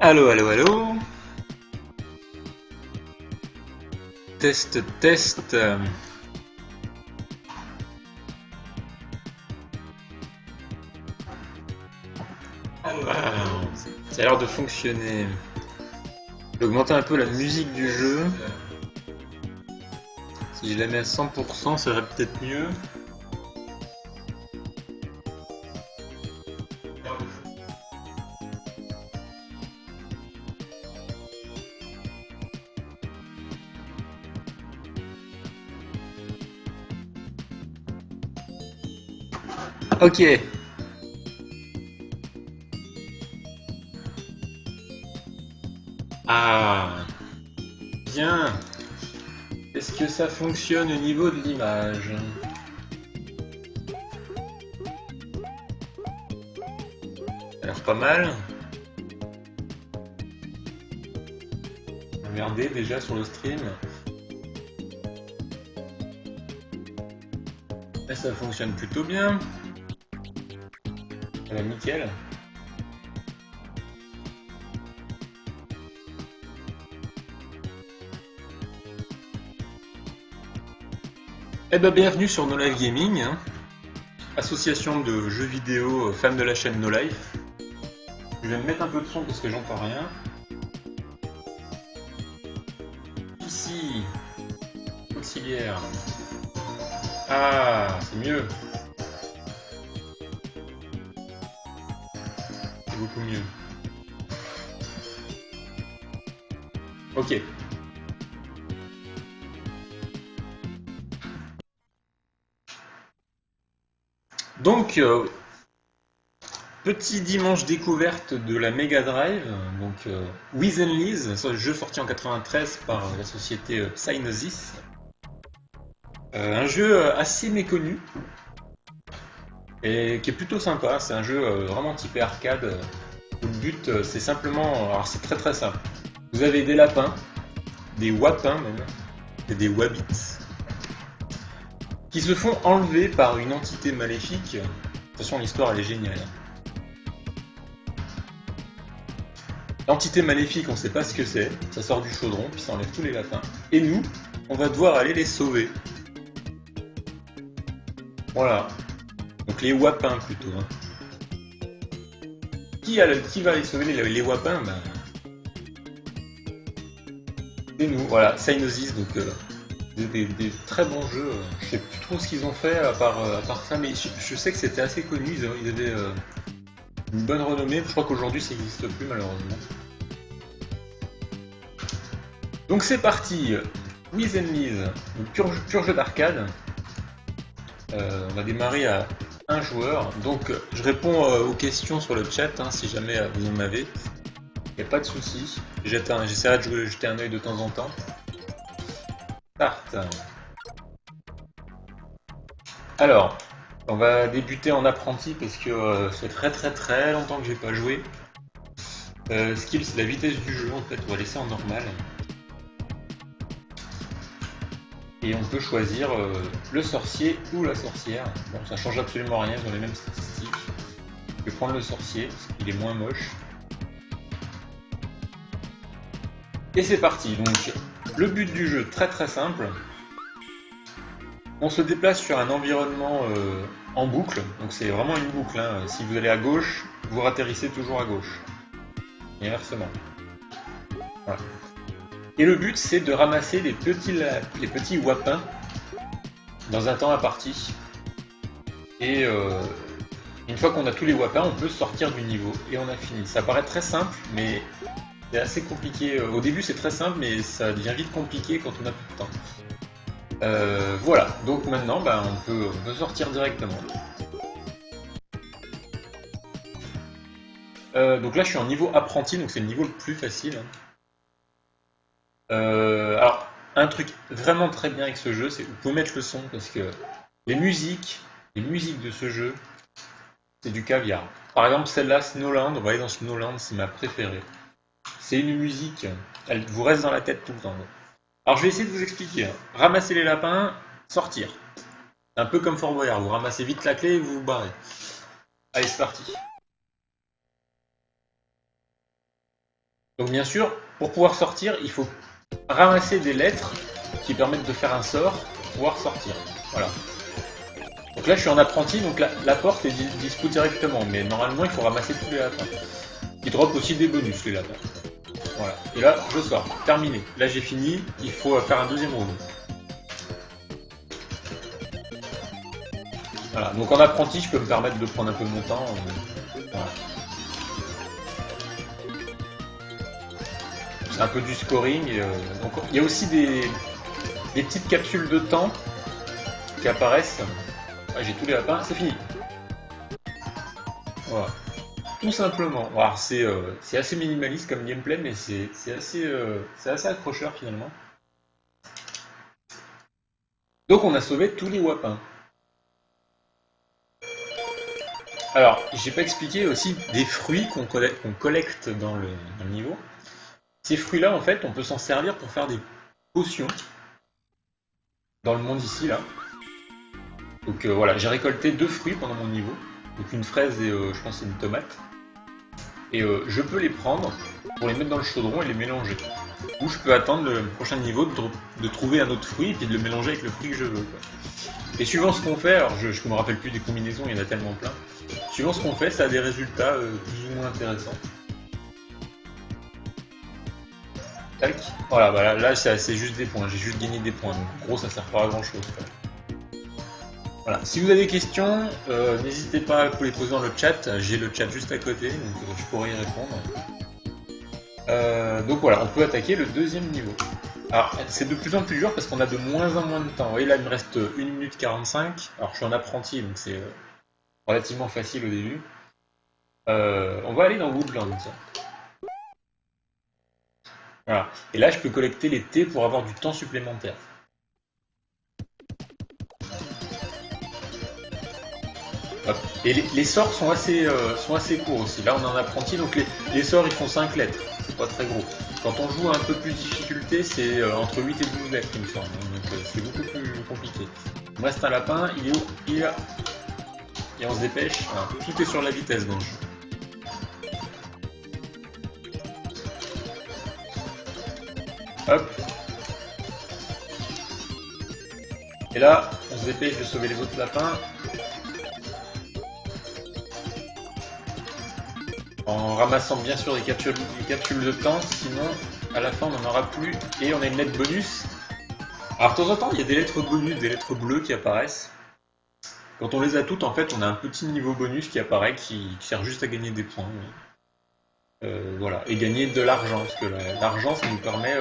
Allô, allô, allô. Test, test. Alors, ça a l'air de fonctionner. Je vais augmenter un peu la musique du jeu. Si je la mets à 100%, ça irait peut-être mieux. Ok. Ah, bien. Est-ce que ça fonctionne au niveau de l'image? Ça a l'air pas mal. Regardez déjà sur le stream. Et ça fonctionne plutôt bien. Ça va nickel. Eh ben bienvenue sur No Life Gaming, hein. Association de jeux vidéo fans de la chaîne No Life. Je vais me mettre un peu de son parce que j'entends rien. Ici, auxiliaire. Ah, c'est mieux. C'est beaucoup mieux. Ok. Donc, petit dimanche découverte de la Mega Drive. Donc, With and Liz, jeu sorti en 93 par la société Psygnosis. Un jeu assez méconnu et qui est plutôt sympa. C'est un jeu vraiment typé arcade. Le but, c'est simplement. Alors, c'est très très simple. Vous avez des lapins, des wapins même, et des wabbits, qui se font enlever par une entité maléfique. De toute façon, l'histoire elle est géniale. L'entité maléfique, on ne sait pas ce que c'est. Ça sort du chaudron, puis ça enlève tous les lapins. Et nous, on va devoir aller les sauver. Voilà. Donc les wapins plutôt. Hein. Qui va les sauver les wapins ben, c'est nous. Voilà, Psygnosis, donc des très bons jeux. Je sais plus trop ce qu'ils ont fait à part ça, mais je sais que c'était assez connu. Ils avaient une bonne renommée. Je crois qu'aujourd'hui ça n'existe plus malheureusement. Donc c'est parti. With and Liz, pur jeu d'arcade. On va démarrer à un joueur. Donc je réponds aux questions sur le chat hein, si jamais vous en avez. Il n'y a pas de souci. J'essaierai de jeter un œil de temps en temps. Start. Alors, on va débuter en apprenti parce que ça fait très longtemps que j'ai pas joué. Skill, c'est la vitesse du jeu en fait. On va laisser en normal. Et on peut choisir le sorcier ou la sorcière. Bon, ça change absolument rien, ils ont les mêmes statistiques. Je vais prendre le sorcier, parce qu'il est moins moche. Et c'est parti. Donc, le but du jeu, très simple. On se déplace sur un environnement en boucle, donc c'est vraiment une boucle. Hein. Si vous allez à gauche, vous atterrissez toujours à gauche. Et inversement. Voilà. Et le but, c'est de ramasser les petits wapins dans un temps imparti. Et une fois qu'on a tous les wapins, on peut sortir du niveau. Et on a fini. Ça paraît très simple, mais c'est assez compliqué. Au début, c'est très simple, mais ça devient vite compliqué quand on a plus de temps. Voilà. Donc maintenant, ben, on peut sortir directement. Donc là, je suis en niveau apprenti, donc c'est le niveau le plus facile. Alors, un truc vraiment très bien avec ce jeu, c'est que vous pouvez mettre le son parce que les musiques de ce jeu, c'est du caviar. Par exemple, celle-là, Snowland, on va aller dans Snowland, c'est ma préférée. C'est une musique, elle vous reste dans la tête tout le temps. Alors, je vais essayer de vous expliquer. Ramasser les lapins, sortir. Un peu comme Fort Boyard, vous ramassez vite la clé et vous vous barrez. Allez, c'est parti. Donc bien sûr, pour pouvoir sortir, il faut ramasser des lettres qui permettent de faire un sort pour pouvoir sortir. Voilà. Donc là je suis en apprenti, donc la porte est dispo directement, mais normalement il faut ramasser tous les lapins. Ils drop aussi des bonus les lapins. Voilà. Et là je sors. Terminé. Là j'ai fini, il faut faire un deuxième round. Voilà. Donc en apprenti je peux me permettre de prendre un peu mon temps. Voilà. C'est un peu du scoring. Et, donc il y a aussi des petites capsules de temps qui apparaissent. Ah, j'ai tous les lapins, c'est fini. Voilà. Tout simplement. Alors c'est assez minimaliste comme gameplay, mais c'est assez accrocheur finalement. Donc on a sauvé tous les wapins. Alors, j'ai pas expliqué aussi des fruits qu'on collecte dans le niveau. Ces fruits-là, en fait, on peut s'en servir pour faire des potions dans le monde ici, là. Donc voilà, j'ai récolté 2 fruits pendant mon niveau. Donc une fraise et je pense une tomate. Et je peux les prendre pour les mettre dans le chaudron et les mélanger. Ou je peux attendre le prochain niveau de trouver un autre fruit et puis de le mélanger avec le fruit que je veux, quoi. Et suivant ce qu'on fait, alors je ne me rappelle plus des combinaisons, il y en a tellement plein. Suivant ce qu'on fait, ça a des résultats plus ou moins intéressants. Tac. Voilà, bah là c'est juste des points, j'ai juste gagné des points, donc en gros ça sert pas à grand chose. Voilà. Si vous avez des questions, n'hésitez pas à les poser dans le chat, j'ai le chat juste à côté, donc je pourrai y répondre. Donc voilà, on peut attaquer le deuxième niveau. Alors c'est de plus en plus dur parce qu'on a de moins en moins de temps. Vous voyez là il me reste 1 minute 45, alors je suis en apprenti donc c'est relativement facile au début. On va aller dans Woodland. Voilà. Et là je peux collecter les thés pour avoir du temps supplémentaire. Hop. Et les sorts sont assez courts aussi. Là on est en apprenti donc les sorts ils font 5 lettres, c'est pas très gros. Quand on joue un peu plus de difficulté, c'est entre 8 et 12 lettres, il me semble. Donc c'est beaucoup plus compliqué. Il me reste un lapin, il est où? Il est là. Et on se dépêche. Voilà. Tout est sur la vitesse dans le jeu. Hop. Et là, on se dépêche de sauver les autres lapins. En ramassant bien sûr des capsules de temps, sinon à la fin on n'en aura plus et on a une lettre bonus. Alors de temps en temps il y a des lettres bonus, des lettres bleues qui apparaissent. Quand on les a toutes en fait on a un petit niveau bonus qui apparaît qui sert juste à gagner des points. Voilà, et gagner de l'argent, parce que l'argent ça nous permet...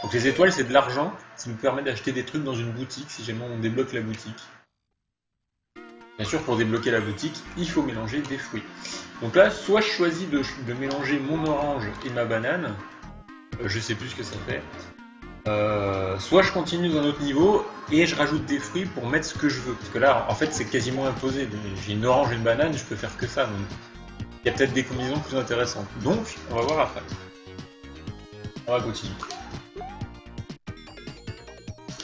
Donc les étoiles c'est de l'argent, ça nous permet d'acheter des trucs dans une boutique si jamais on débloque la boutique. Bien sûr, pour débloquer la boutique, il faut mélanger des fruits. Donc là, soit je choisis de mélanger mon orange et ma banane, je sais plus ce que ça fait. Soit je continue dans un autre niveau et je rajoute des fruits pour mettre ce que je veux. Parce que là, en fait, c'est quasiment imposé. J'ai une orange et une banane, je peux faire que ça. Donc, il y a peut-être des combinaisons plus intéressantes. Donc, on va voir après. On va continuer.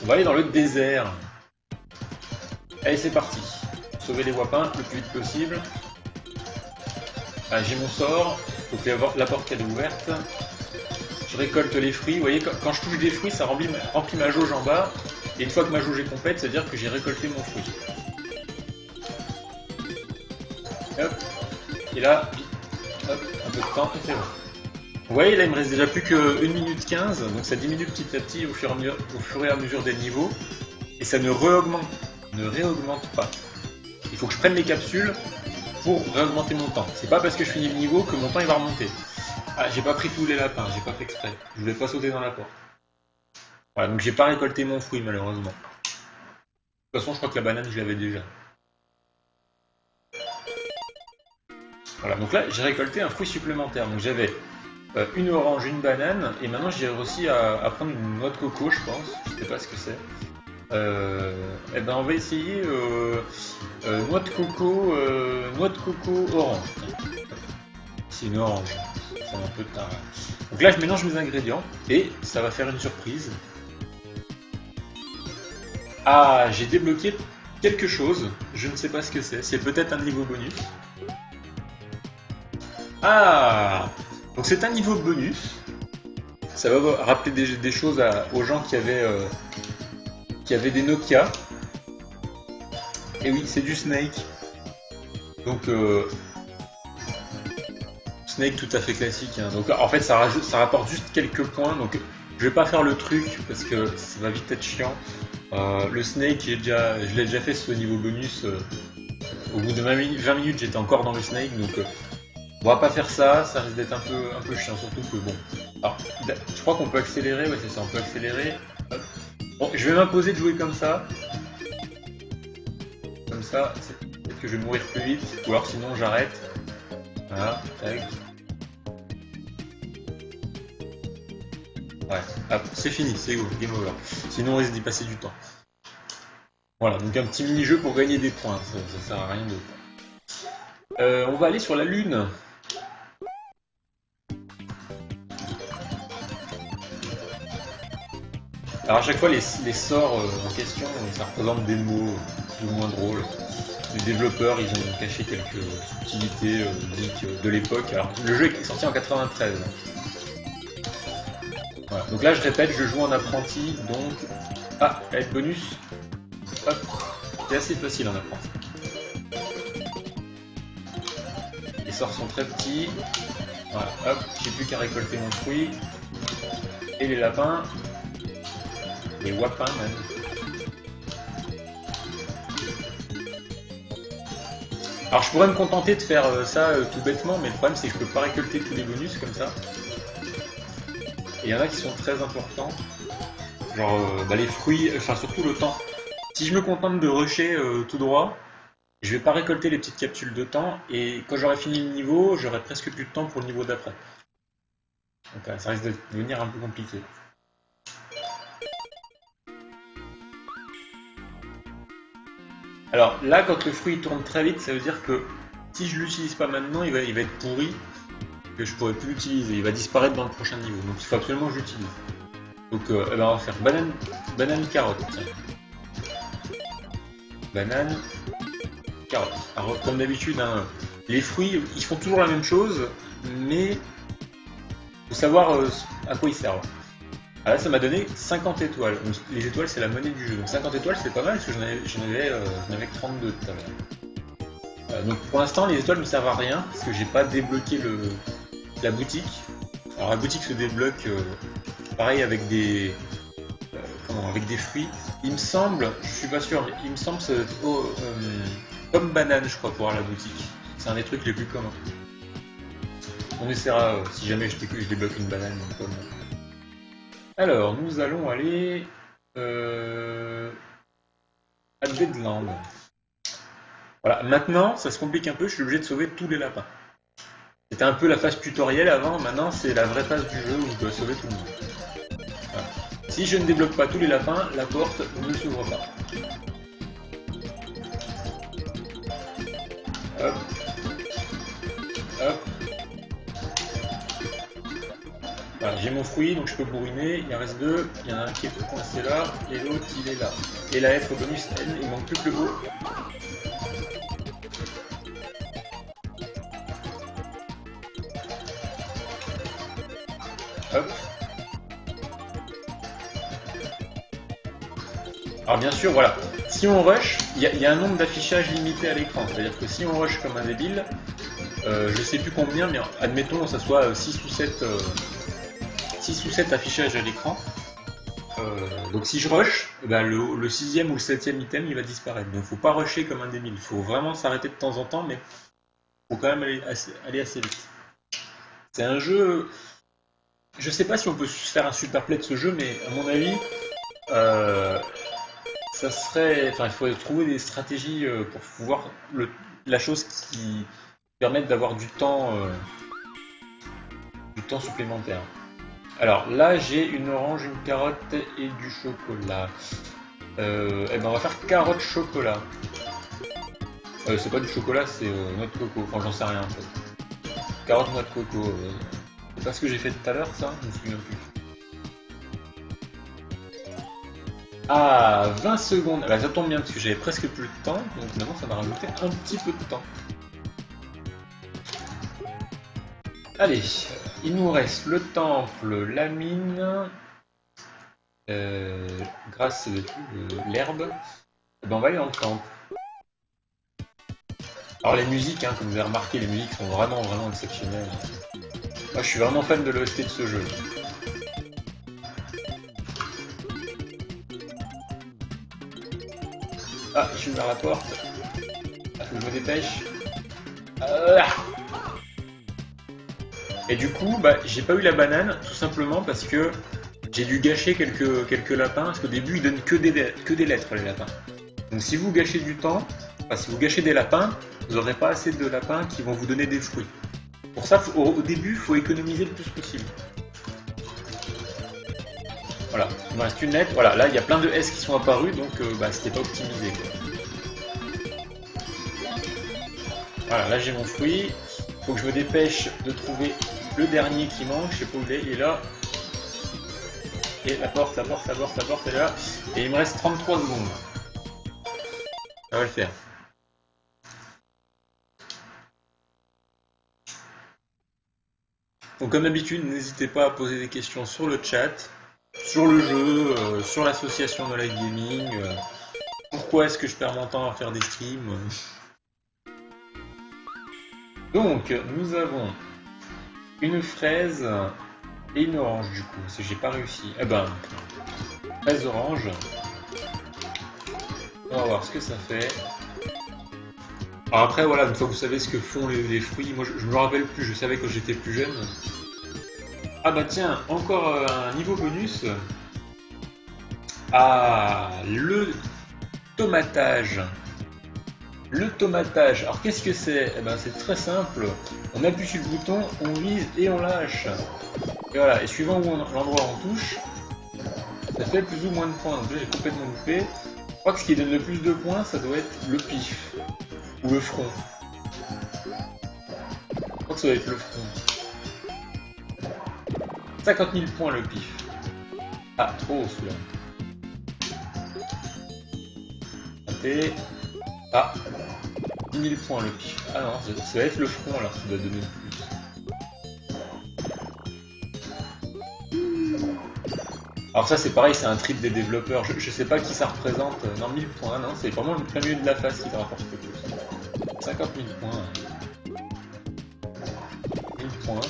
On va aller dans le désert. Allez, c'est parti. Sauver les wapins le plus vite possible. Ah, j'ai mon sort, donc la porte elle est ouverte. Je récolte les fruits. Vous voyez, quand je touche des fruits, ça remplit ma jauge en bas. Et une fois que ma jauge est complète, c'est-à-dire que j'ai récolté mon fruit. Hop. Et là, hop, un peu de temps, et c'est bon. Vous voyez, là il me reste déjà plus que 1 minute 15, donc ça diminue petit à petit au fur et à mesure des niveaux. Et ça ne réaugmente pas. Il faut que je prenne les capsules pour réaugmenter mon temps. C'est pas parce que je finis le niveau que mon temps il va remonter. Ah, j'ai pas pris tous les lapins, j'ai pas fait exprès. Je voulais pas sauter dans la porte. Voilà, donc j'ai pas récolté mon fruit malheureusement. De toute façon, je crois que la banane, je l'avais déjà. Voilà, donc là, j'ai récolté un fruit supplémentaire. Donc j'avais une orange, une banane, et maintenant j'ai réussi à prendre une noix de coco, je pense. Je sais pas ce que c'est. Eh ben on va essayer noix de coco orange. C'est une orange, c'est un peu tard. Donc là je mélange mes ingrédients et ça va faire une surprise. Ah, j'ai débloqué quelque chose, je ne sais pas ce que c'est peut-être un niveau bonus. Ah, Donc c'est un niveau bonus. Ça va rappeler des choses aux gens qui avaient des Nokia. Et oui, c'est du Snake. Donc Snake tout à fait classique. Hein. Donc en fait ça rapporte juste quelques points. Donc je vais pas faire le truc parce que ça va vite être chiant. Le Snake, je l'ai déjà fait ce niveau bonus. Au bout de 20 minutes, j'étais encore dans le Snake, donc on va pas faire ça. Ça risque d'être un peu chiant, surtout que bon. Alors, je crois qu'on peut accélérer. Ouais, c'est ça, on peut accélérer. Hop. Bon, je vais m'imposer de jouer comme ça. Comme ça, peut-être que je vais mourir plus vite, ou alors sinon j'arrête. Voilà, tac. Ouais, hop, c'est fini, c'est game over. Sinon on risque d'y passer du temps. Voilà, donc un petit mini-jeu pour gagner des points, ça sert à rien d'autre. On va aller sur la Lune. Alors à chaque fois, les sorts en question, ça représente des mots plus ou moins drôles. Les développeurs, ils ont caché quelques subtilités de l'époque. Alors, le jeu est sorti en 93. Voilà. Donc là, je répète, je joue en apprenti, donc... Ah, avec bonus. Hop, c'est assez facile en apprenti. Les sorts sont très petits. Voilà, hop, j'ai plus qu'à récolter mon fruit. Et les lapins. Les wapins même. Alors je pourrais me contenter de faire ça tout bêtement, mais le problème c'est que je peux pas récolter tous les bonus comme ça. Et il y en a qui sont très importants. Genre les fruits, enfin surtout le temps. Si je me contente de rusher tout droit, je vais pas récolter les petites capsules de temps, et quand j'aurai fini le niveau, j'aurai presque plus de temps pour le niveau d'après. Donc ça risque de devenir un peu compliqué. Alors là, quand le fruit tourne très vite, ça veut dire que si je l'utilise pas maintenant, il va être pourri, que je pourrai plus l'utiliser, il va disparaître dans le prochain niveau. Donc il faut absolument que j'utilise. Donc on va faire banane carotte. Tiens. Banane carotte. Alors comme d'habitude, hein, les fruits, ils font toujours la même chose, mais faut savoir à quoi ils servent. Ah là, ça m'a donné 50 étoiles. Donc, les étoiles, c'est la monnaie du jeu. Donc 50 étoiles, c'est pas mal, parce que j'en avais que 32 tout à l'heure. Donc pour l'instant, les étoiles ne servent à rien, parce que j'ai pas débloqué la boutique. Alors la boutique se débloque, pareil, avec des fruits. Il me semble, je suis pas sûr, mais il me semble que c'est comme banane, je crois, pour avoir la boutique. C'est un des trucs les plus communs. On essaiera, si jamais je débloque une banane, une pomme. Alors, nous allons aller à Bedland. Voilà, maintenant, ça se complique un peu, je suis obligé de sauver tous les lapins. C'était un peu la phase tutoriel avant, maintenant c'est la vraie phase du jeu où je dois sauver tout le monde. Voilà. Si je ne débloque pas tous les lapins, la porte ne s'ouvre pas. Hop. Hop. Voilà, j'ai mon fruit, donc je peux bourriner, il en reste deux, il y en a un qui est coincé là, et l'autre il est là. Et la lettre bonus N, il manque plus que le O. Hop. Alors bien sûr, voilà, si on rush, il y a un nombre d'affichages limité à l'écran, c'est-à-dire que si on rush comme un débile, je sais plus combien, mais admettons que ça soit 6 ou 7 affichages à l'écran. Donc si je rush, ben le 6e ou le 7e item il va disparaître. Donc faut pas rusher comme un débile, il faut vraiment s'arrêter de temps en temps, mais faut quand même aller assez vite. C'est un jeu... Je sais pas si on peut se faire un super play de ce jeu, mais à mon avis, ça serait... Enfin, il faut trouver des stratégies pour pouvoir... la chose qui permette d'avoir du temps supplémentaire. Alors là, j'ai une orange, une carotte et du chocolat. Et ben on va faire carotte chocolat. C'est pas du chocolat, c'est noix de coco. Enfin, j'en sais rien en fait. Carotte, noix de coco. C'est pas ce que j'ai fait tout à l'heure, ça? Je me souviens plus. Ah, 20 secondes. Bah, ça tombe bien parce que j'avais presque plus de temps. Donc finalement, ça m'a rajouté un petit peu de temps. Allez, il nous reste le temple, la mine, grâce à l'herbe. Ben, on va aller dans le temple. Alors les musiques, hein, comme vous avez remarqué, les musiques sont vraiment exceptionnelles. Moi je suis vraiment fan de l'OST de ce jeu. Ah, je suis ouvert la porte. Ah, faut que je me dépêche. Et du coup, bah, j'ai pas eu la banane, tout simplement parce que j'ai dû gâcher quelques lapins, parce qu'au début ils donnent que des lettres les lapins. Donc si vous gâchez du temps, enfin si vous gâchez des lapins, vous n'aurez pas assez de lapins qui vont vous donner des fruits. Pour ça, au début, il faut économiser le plus possible. Voilà, il me reste une lettre. Voilà, là il y a plein de S qui sont apparus, donc bah, c'était pas optimisé, quoi. Voilà, là j'ai mon fruit. Faut que je me dépêche de trouver le dernier qui manque. Je sais pas où il est là. Et la porte est là. Et il me reste 33 secondes. Ça va le faire. Donc comme d'habitude, n'hésitez pas à poser des questions sur le chat, sur le jeu, sur l'association de Live Gaming, pourquoi est-ce que je perds mon temps à faire des streams. Donc nous avons une fraise et une orange du coup, parce que j'ai pas réussi. Eh ben, fraise orange. On va voir ce que ça fait. Alors après voilà, une fois que vous savez ce que font les fruits, moi je me rappelle plus, je savais quand j'étais plus jeune. Ah bah tiens, encore un niveau bonus. Ah, le tomatage. Le tomatage, alors qu'est-ce que c'est? Eh ben c'est très simple, on appuie sur le bouton, on vise et on lâche. Et voilà, et suivant l'endroit où on touche, ça fait plus ou moins de points. Donc là j'ai complètement loupé. Je crois que ce qui donne le plus de points, ça doit être le pif. Ou le front. Je crois que ça doit être le front. 50 000 points le pif. Ah, trop celui-là. Raté. Ah, 10 000 points le pif. Ah non, ça va être le front alors ça doit donner le plus. Alors ça c'est pareil, c'est un trip des développeurs. Je sais pas qui ça représente. Non, 1000 points, non, c'est vraiment le plein milieu de la face qui te rapporte le plus. 50 000 points. 1000 points.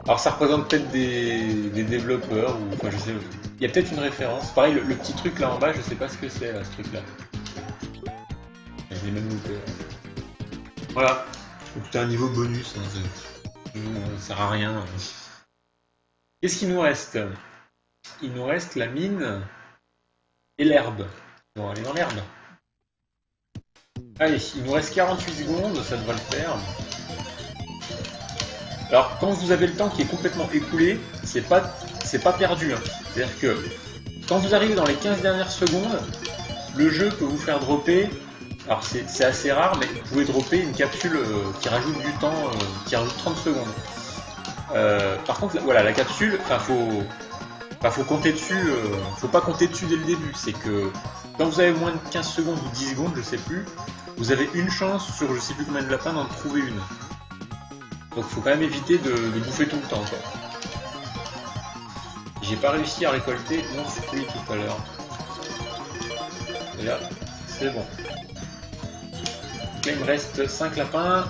Alors ça représente peut-être des développeurs, ou enfin je sais, il y a peut-être une référence. Pareil, le petit truc là en bas, je sais pas ce que c'est là, ce truc là. Je l'ai même loupé. Voilà, donc c'était un niveau bonus, hein, ça sert à rien. Qu'est-ce qu'il nous reste? Il nous reste la mine et l'herbe. On va aller dans l'herbe. Allez, il nous reste 48 secondes, ça devrait le faire. Alors, quand vous avez le temps qui est complètement écoulé, c'est pas perdu. Hein. C'est-à-dire que quand vous arrivez dans les 15 dernières secondes, le jeu peut vous faire dropper. Alors, c'est assez rare, mais vous pouvez dropper une capsule qui rajoute du temps, qui rajoute 30 secondes. Par contre, voilà, la capsule, faut compter dessus. Faut pas compter dessus dès le début. C'est que quand vous avez moins de 15 secondes ou 10 secondes, je sais plus, vous avez une chance sur je sais plus combien de lapins d'en trouver une. Donc faut quand même éviter de bouffer tout le temps. J'ai pas réussi à récolter mon fruit tout à l'heure. Et là, c'est bon. Donc là il me reste 5 lapins.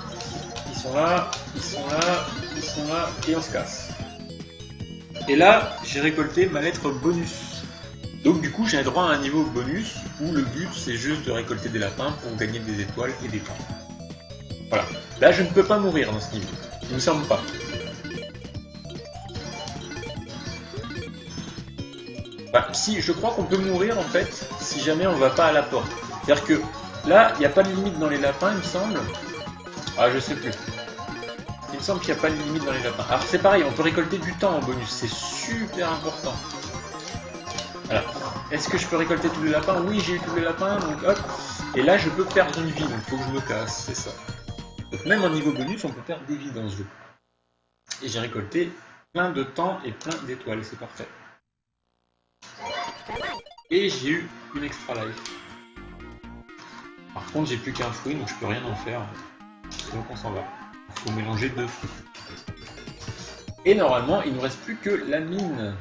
Ils sont là, ils sont là, ils sont là, et on se casse. Et là, j'ai récolté ma lettre bonus. Donc du coup j'ai droit à un niveau bonus où le but c'est juste de récolter des lapins pour gagner des étoiles et des points. Voilà. Là je ne peux pas mourir dans ce niveau. Il me semble pas. Bah, si, je crois qu'on peut mourir en fait si jamais on va pas à la porte. C'est-à-dire que là, il n'y a pas de limite dans les lapins, il me semble. Ah, je sais plus. Il me semble qu'il n'y a pas de limite dans les lapins. Alors c'est pareil, on peut récolter du temps en bonus, c'est super important. Voilà. Est-ce que je peux récolter tous les lapins? Oui, j'ai eu tous les lapins, donc hop. Et là, je peux perdre une vie, donc il faut que je me casse, c'est ça. Donc même en niveau bonus, on peut perdre des vies dans ce jeu. Et j'ai récolté plein de temps et plein d'étoiles, c'est parfait. Et j'ai eu une extra life. Par contre, j'ai plus qu'un fruit, donc je peux rien en faire. Donc on s'en va. Il faut mélanger deux fruits. Et normalement, il ne nous reste plus que la mine.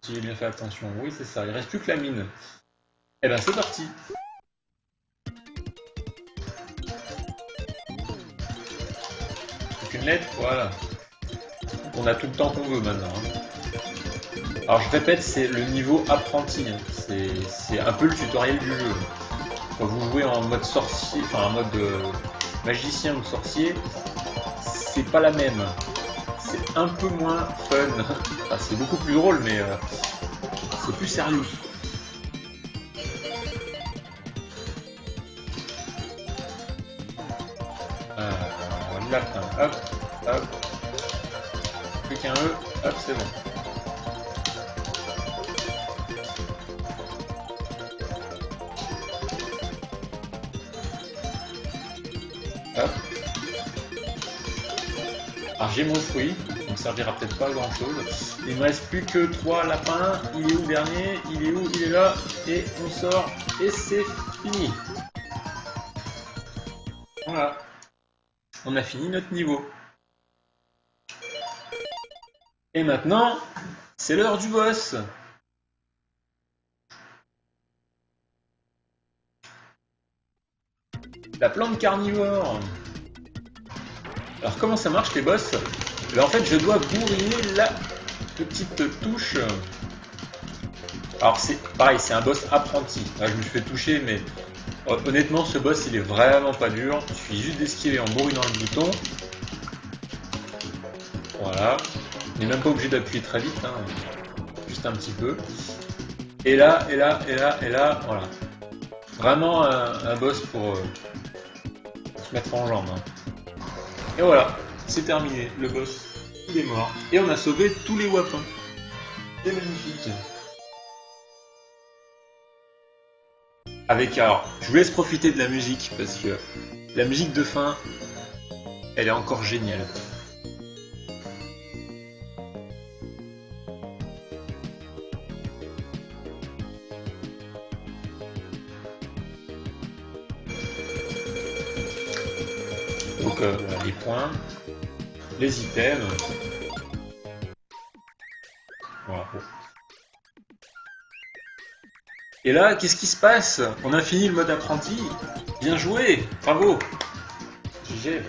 Si j'ai bien fait attention, oui c'est ça, il ne reste plus que la mine. Et ben c'est parti. Une lettre, voilà. On a tout le temps qu'on veut maintenant. Alors je répète, c'est le niveau apprenti. C'est un peu le tutoriel du jeu. Quand vous jouez en mode sorcier, enfin en mode magicien ou sorcier, c'est pas la même. C'est un peu moins fun. Enfin, c'est beaucoup plus drôle, mais c'est plus sérieux. Lapin, hop, hop. Plus qu'un E, hop, c'est bon. Hop. Alors j'ai mon fruit, il me servira peut-être pas à grand chose. Il me reste plus que 3 lapins. Il est où le dernier? Il est où? Il est là. Et on sort. Et c'est fini. Voilà. On a fini notre niveau. Et maintenant, c'est l'heure du boss. La plante carnivore. Alors comment ça marche les boss? En fait je dois bourriner la petite touche. Alors c'est pareil, c'est un boss apprenti. Là, je me suis fait toucher, mais honnêtement ce boss il est vraiment pas dur. Il suffit juste d'esquiver en bourrinant le bouton. Voilà. On n'est même pas obligé d'appuyer très vite, hein. Juste un petit peu. Et là, et là, et là, et là, voilà. Vraiment un boss pour se mettre en jambe. Hein. Et voilà, c'est terminé, le boss, il est mort. Et on a sauvé tous les wapins. C'est magnifique. Alors, je vous laisse profiter de la musique, parce que la musique de fin, elle est encore géniale. Donc les points, les items. Voilà. Et là, qu'est-ce qui se passe? On a fini le mode apprenti. Bien joué, bravo. GG.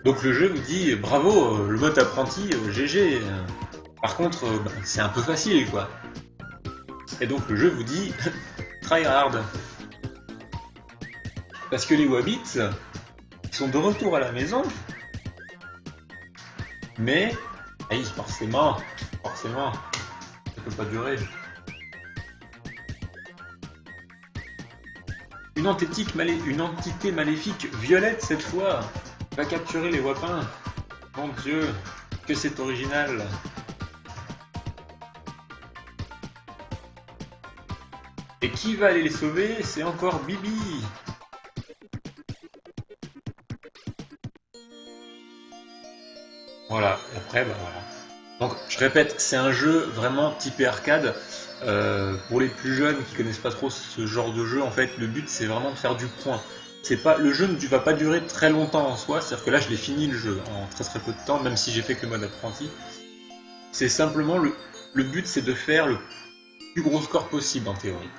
Donc le jeu vous dit bravo, le mode apprenti, GG. Par contre, c'est un peu facile quoi. Et donc le jeu vous dit try hard. Parce que les Wabbits sont de retour à la maison. Mais, forcément, ça peut pas durer. Une entité maléfique violette cette fois va capturer les wapins. Mon Dieu, que c'est original. Et qui va aller les sauver? C'est encore Bibi. Voilà, et après, voilà. Donc, je répète, c'est un jeu vraiment typé arcade. Pour les plus jeunes qui connaissent pas trop ce genre de jeu, en fait, le but c'est vraiment de faire du point. Le jeu ne va pas durer très longtemps en soi, c'est-à-dire que là je l'ai fini le jeu en très peu de temps, même si j'ai fait que le mode apprenti. C'est simplement le but c'est de faire le plus gros score possible en théorie.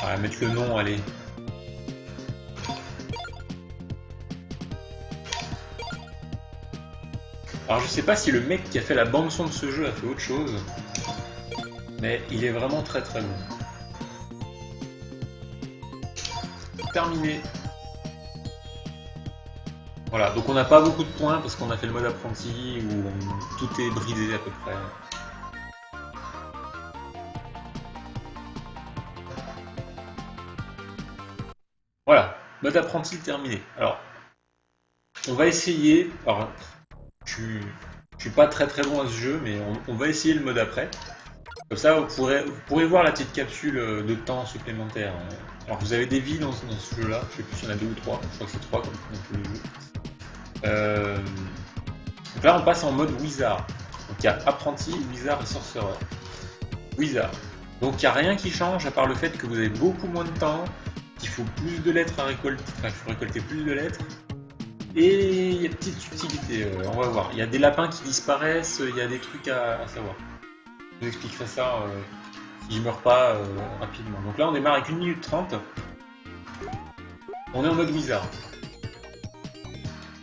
On va mettre le nom, allez. Alors je sais pas si le mec qui a fait la bande son de ce jeu a fait autre chose, mais il est vraiment très bon. Terminé. Voilà, donc on n'a pas beaucoup de points parce qu'on a fait le mode apprenti où tout est bridé à peu près. Voilà, mode apprenti terminé. Alors, on va essayer. Alors, je suis pas très bon à ce jeu, mais on va essayer le mode après. Comme ça, vous pourrez voir la petite capsule de temps supplémentaire. Alors, vous avez des vies dans ce jeu-là. Je sais plus s'il y en a 2 ou 3. Je crois que c'est 3 comme dans tous les jeux. Donc là, on passe en mode Wizard. Donc il y a Apprenti, Wizard et Sorcerer. Wizard. Donc il n'y a rien qui change à part le fait que vous avez beaucoup moins de temps, qu'il faut plus de lettres à récolter, enfin il faut récolter plus de lettres. Et il y a de petites subtilités, on va voir. Il y a des lapins qui disparaissent, il y a des trucs à savoir. Je vous expliquerai ça si je meurs pas rapidement. Donc là on démarre avec 1 minute 30. On est en mode Wizard.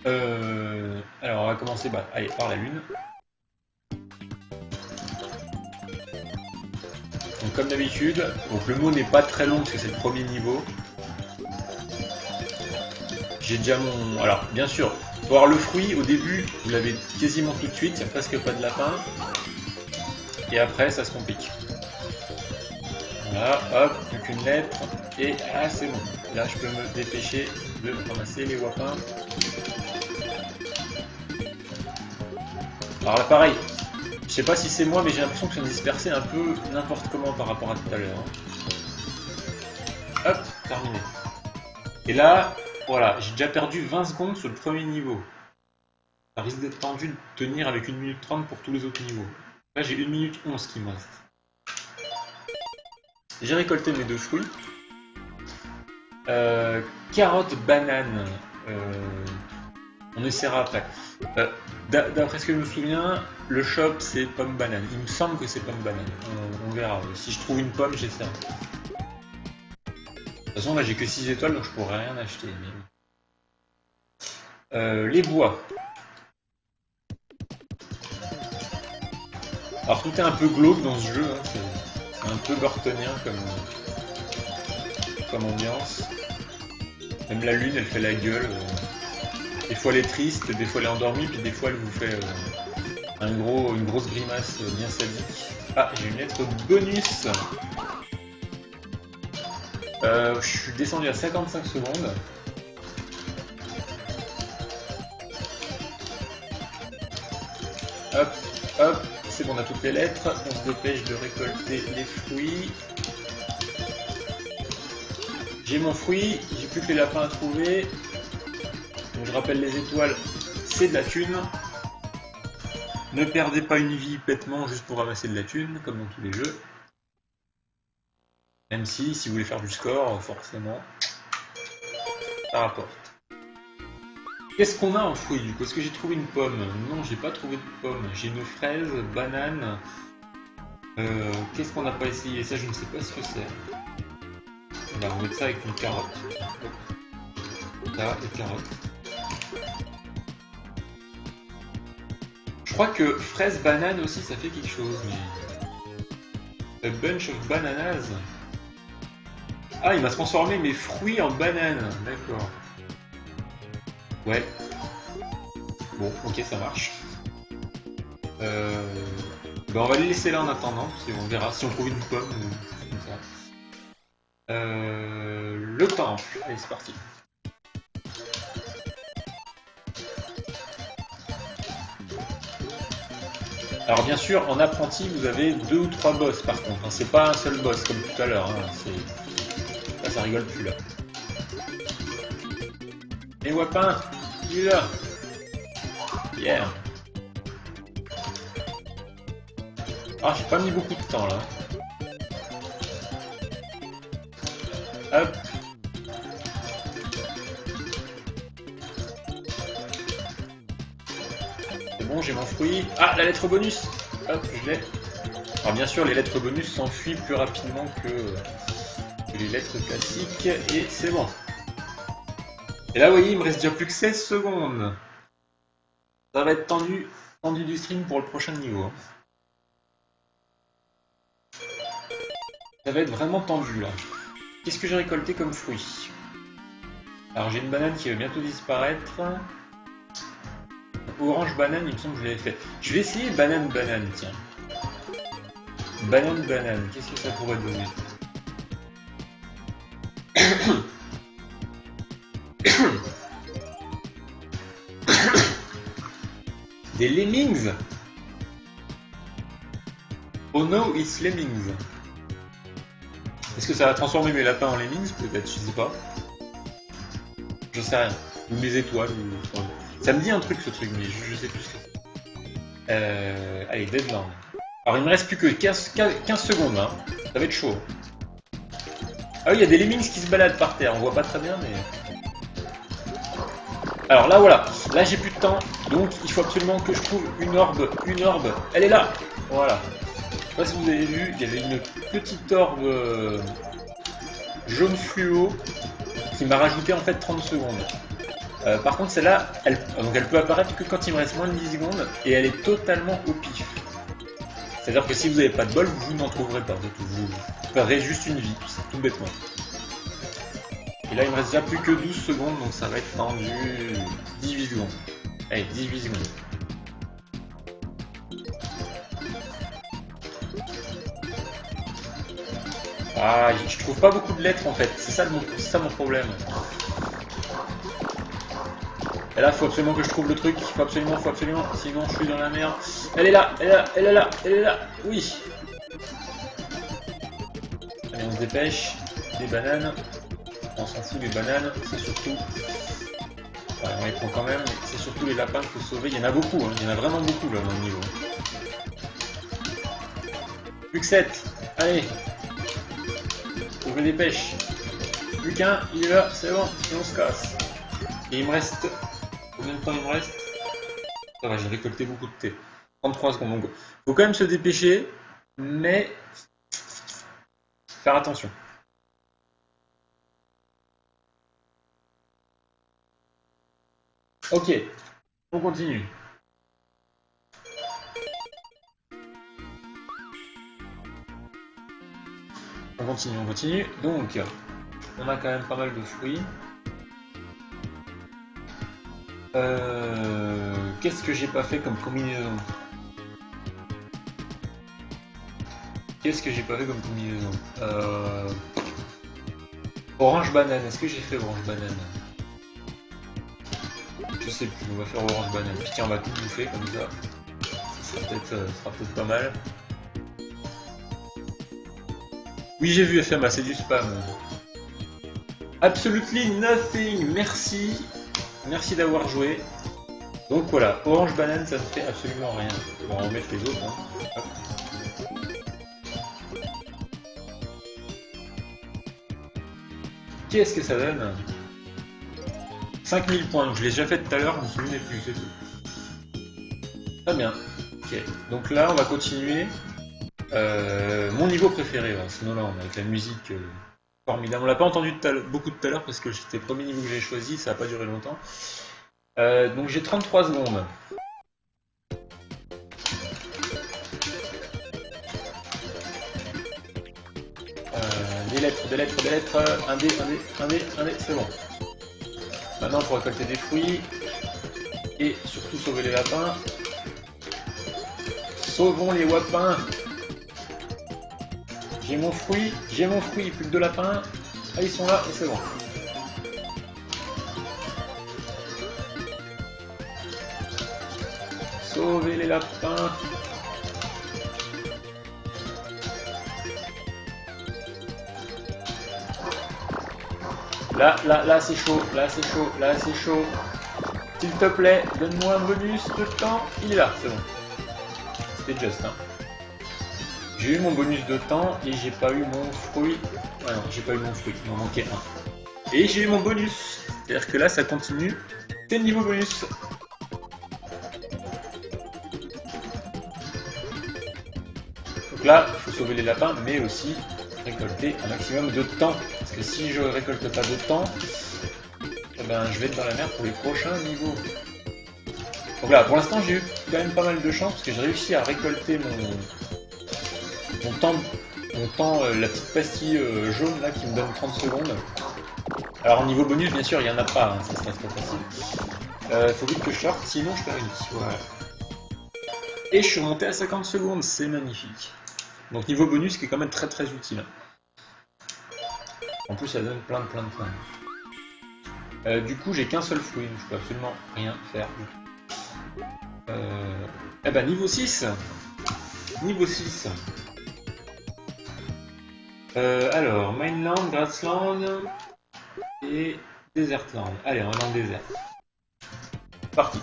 Alors on va commencer allez, par la lune. Donc comme d'habitude, donc le mot n'est pas très long parce que c'est le premier niveau. J'ai déjà mon... Alors bien sûr, pour avoir le fruit, au début, vous l'avez quasiment tout de suite, il n'y a presque pas de lapin. Et après, ça se complique. Voilà, hop, plus qu'une lettre. Et ah, c'est bon. Là, je peux me dépêcher de ramasser les wapins. Alors là, pareil. Je sais pas si c'est moi, mais j'ai l'impression que je viens de disperser un peu n'importe comment par rapport à tout à l'heure. Hop, terminé. Et là, voilà, j'ai déjà perdu 20 secondes sur le premier niveau. Ça risque d'être tendu de tenir avec 1 minute 30 pour tous les autres niveaux. Là, j'ai 1 minute 11 qui me reste. J'ai récolté mes 2 fruits. Carotte, banane. On essaiera après. D'après ce que je me souviens, le shop c'est pomme banane. Il me semble que c'est pomme banane. On verra. Si je trouve une pomme, j'essaierai. De toute façon, là j'ai que 6 étoiles donc je pourrais rien acheter. Mais... les bois. Alors tout est un peu glauque dans ce jeu. Hein. C'est un peu burtonien comme ambiance. Même la lune elle fait la gueule. Des fois elle est triste, des fois elle est endormie, puis des fois elle vous fait une grosse grimace bien sadique. Ah, j'ai une lettre bonus. Je suis descendu à 55 secondes. Hop, hop, c'est bon, on a toutes les lettres. On se dépêche de récolter les fruits. J'ai mon fruit, j'ai plus que les lapins à trouver. Donc je rappelle les étoiles, c'est de la thune. Ne perdez pas une vie bêtement juste pour ramasser de la thune, comme dans tous les jeux. Même si vous voulez faire du score, forcément, ça rapporte. Qu'est-ce qu'on a en fruits du coup? Est-ce que j'ai trouvé une pomme? Non, j'ai pas trouvé de pomme. J'ai une fraise, banane. Qu'est-ce qu'on n'a pas essayé? Ça, je ne sais pas ce que c'est. On va mettre ça avec une carotte. Ça, les carottes. Je crois que fraise banane aussi ça fait quelque chose, mais... A bunch of bananas. Ah, il m'a transformé mes fruits en bananes, d'accord. Ouais. Bon, ok, ça marche. On va les laisser là en attendant, on verra si on trouve une pomme ou comme ça. Le temple, allez c'est parti. Alors bien sûr, en apprenti, vous avez 2 ou 3 boss par contre. Hein. C'est pas un seul boss comme tout à l'heure. Hein. Là, ça rigole plus là. Et Wapin, il est là. Yeah. Ah, j'ai pas mis beaucoup de temps là. Hop. Bon, j'ai mon fruit. Ah, la lettre bonus. Hop, je l'ai. Alors bien sûr, les lettres bonus s'enfuient plus rapidement que les lettres classiques. Et c'est bon. Et là, vous voyez, il me reste déjà plus que 16 secondes. Ça va être tendu du stream pour le prochain niveau. Hein. Ça va être vraiment tendu, là. Qu'est-ce que j'ai récolté comme fruit? Alors, j'ai une banane qui va bientôt disparaître. Orange banane, il me semble que je l'avais fait. Je vais essayer banane, tiens. Banane, qu'est-ce que ça pourrait donner? Des lemmings? Oh no, it's lemmings. Est-ce que ça va transformer mes lapins en lemmings? Peut-être, je sais pas. Je sais rien. Ou mes étoiles. Ou... Ça me dit un truc ce truc, mais je sais plus ce que c'est. Allez, Deadland. Alors il me reste plus que 15 secondes, hein. Ça va être chaud. Ah oui, il y a des lemmings qui se baladent par terre, on voit pas très bien, mais... Alors là, voilà. Là, j'ai plus de temps, donc il faut absolument que je trouve une orbe. Une orbe, elle est là. Voilà. Je sais pas si vous avez vu, il y avait une petite orbe jaune fluo qui m'a rajouté en fait 30 secondes. Par contre, celle-là, elle peut apparaître que quand il me reste moins de 10 secondes et elle est totalement au pif. C'est-à-dire que si vous n'avez pas de bol, vous n'en trouverez pas. Vous perdrez juste une vie, tout bêtement. Et là, il me reste déjà plus que 12 secondes, donc ça va être tendu 18 secondes. Allez, 18 secondes. Ah, je trouve pas beaucoup de lettres en fait, c'est ça mon problème. Et là, faut absolument que je trouve le truc, faut absolument, sinon je suis dans la merde. Elle est là, elle est là, elle est là, elle est là, oui. Allez, on se dépêche. Des bananes, on s'en fout des bananes, c'est surtout... Ouais, on les prend quand même, mais c'est surtout les lapins qu'il faut sauver. Il y en a beaucoup, hein. Il y en a vraiment beaucoup là dans le niveau. Plus que 7, allez. Je me dépêche. Plus qu'un, il est là, c'est bon, et on se casse. Et il me reste... Combien de temps il me reste? Ça va, j'ai récolté beaucoup de thé. 33 secondes. Donc, faut quand même se dépêcher, mais faire attention. Ok, on continue. On continue. Donc, on a quand même pas mal de fruits. Qu'est-ce que j'ai pas fait comme combinaison? Orange banane, est-ce que j'ai fait orange banane? Je sais plus, on va faire orange banane. Puis tiens, on va tout bouffer comme ça. Ça sera peut-être pas mal. Oui, j'ai vu FMA, c'est du spam. Absolutely nothing, merci. Merci d'avoir joué. Donc voilà, orange banane, ça ne fait absolument rien. On va remettre les autres. Hein. Qu'est-ce que ça donne? 5000 points, je l'ai déjà fait tout à l'heure, je me souviens plus, c'est tout. Très bien. Ok, donc là on va continuer. Mon niveau préféré, sinon là on a avec la musique formidable. On l'a pas entendu beaucoup tout à l'heure parce que c'était le premier niveau que j'ai choisi, ça n'a pas duré longtemps. Donc j'ai 33 secondes. Des lettres, un dé, c'est bon. Maintenant, il faut récolter des fruits et surtout sauver les lapins. Sauvons les wapins. J'ai mon fruit, plus que 2 lapins. Ah, ils sont là et c'est bon. Sauver les lapins. Là c'est chaud, S'il te plaît, donne-moi un bonus de temps. Il est là, c'est bon. C'était juste, hein. J'ai eu mon bonus de temps et j'ai pas eu mon fruit. Ah non, j'ai pas eu mon fruit, il m'en manquait un. Et j'ai eu mon bonus. C'est-à-dire que là ça continue. C'est le niveau bonus. Donc là, il faut sauver les lapins, mais aussi récolter un maximum de temps. Parce que si je récolte pas de temps, eh ben, je vais être dans la merde pour les prochains niveaux. Donc là, pour l'instant, j'ai eu quand même pas mal de chance parce que j'ai réussi à récolter mon temps, la petite pastille jaune là qui me donne 30 secondes. Alors niveau bonus, bien sûr, il n'y en a pas, hein, ça serait trop facile. Faut vite que je sorte, sinon je perds une vie. Voilà. Et je suis monté à 50 secondes, c'est magnifique. Donc niveau bonus qui est quand même très très utile. En plus ça donne plein de points. Du coup j'ai qu'un seul fruit, donc je peux absolument rien faire du tout. Eh ben niveau 6. Niveau 6. Alors, Mainland, Grassland et Desertland. Allez, on va dans le désert. Parti.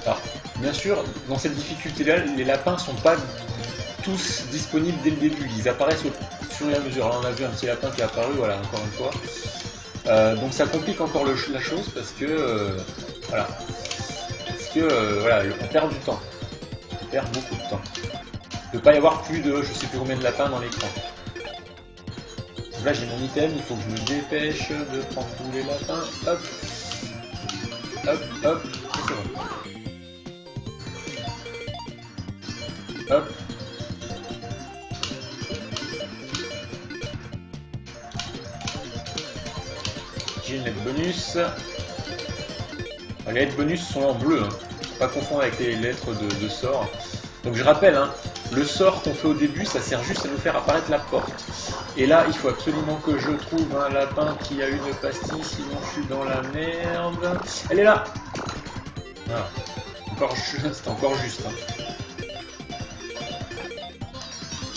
Alors, bien sûr, dans cette difficulté-là, les lapins sont pas tous disponibles dès le début. Ils apparaissent au fur et à mesure. Alors, on a vu un petit lapin qui est apparu, voilà, encore une fois. Donc ça complique encore la chose parce que voilà. Parce que voilà, on perd du temps. On perd beaucoup de temps. Il ne peut pas y avoir plus de je sais plus combien de lapins dans l'écran. Là j'ai mon item, il faut que je me dépêche de prendre tous les lapins. Hop. Hop, hop. Et c'est bon. Hop. J'ai une lettre bonus. Les lettres bonus sont en bleu, hein. Pas confondre avec les lettres de sort. Donc je rappelle, hein, le sort qu'on fait au début, ça sert juste à nous faire apparaître la porte. Et là, il faut absolument que je trouve un lapin qui a une pastille, sinon je suis dans la merde. Elle est là. Voilà. C'est encore juste. Hein.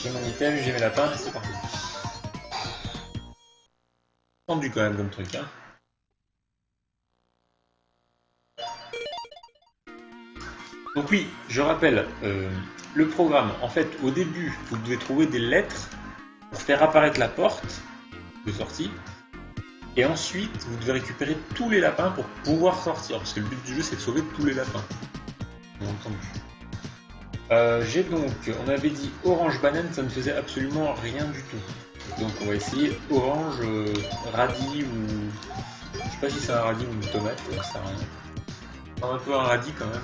J'ai mon item, j'ai mes lapins, c'est parti. Tendu quand même comme truc, hein. Donc oui, je rappelle, le programme, en fait, au début, vous devez trouver des lettres pour faire apparaître la porte de sortie, et ensuite, vous devez récupérer tous les lapins pour pouvoir sortir, parce que le but du jeu, c'est de sauver tous les lapins. Bien entendu. J'ai donc, on avait dit orange banane, ça ne faisait absolument rien du tout. Donc on va essayer orange, radis ou... Je sais pas si c'est un radis ou une tomate, donc ça sert à rien. Un peu un radis quand même.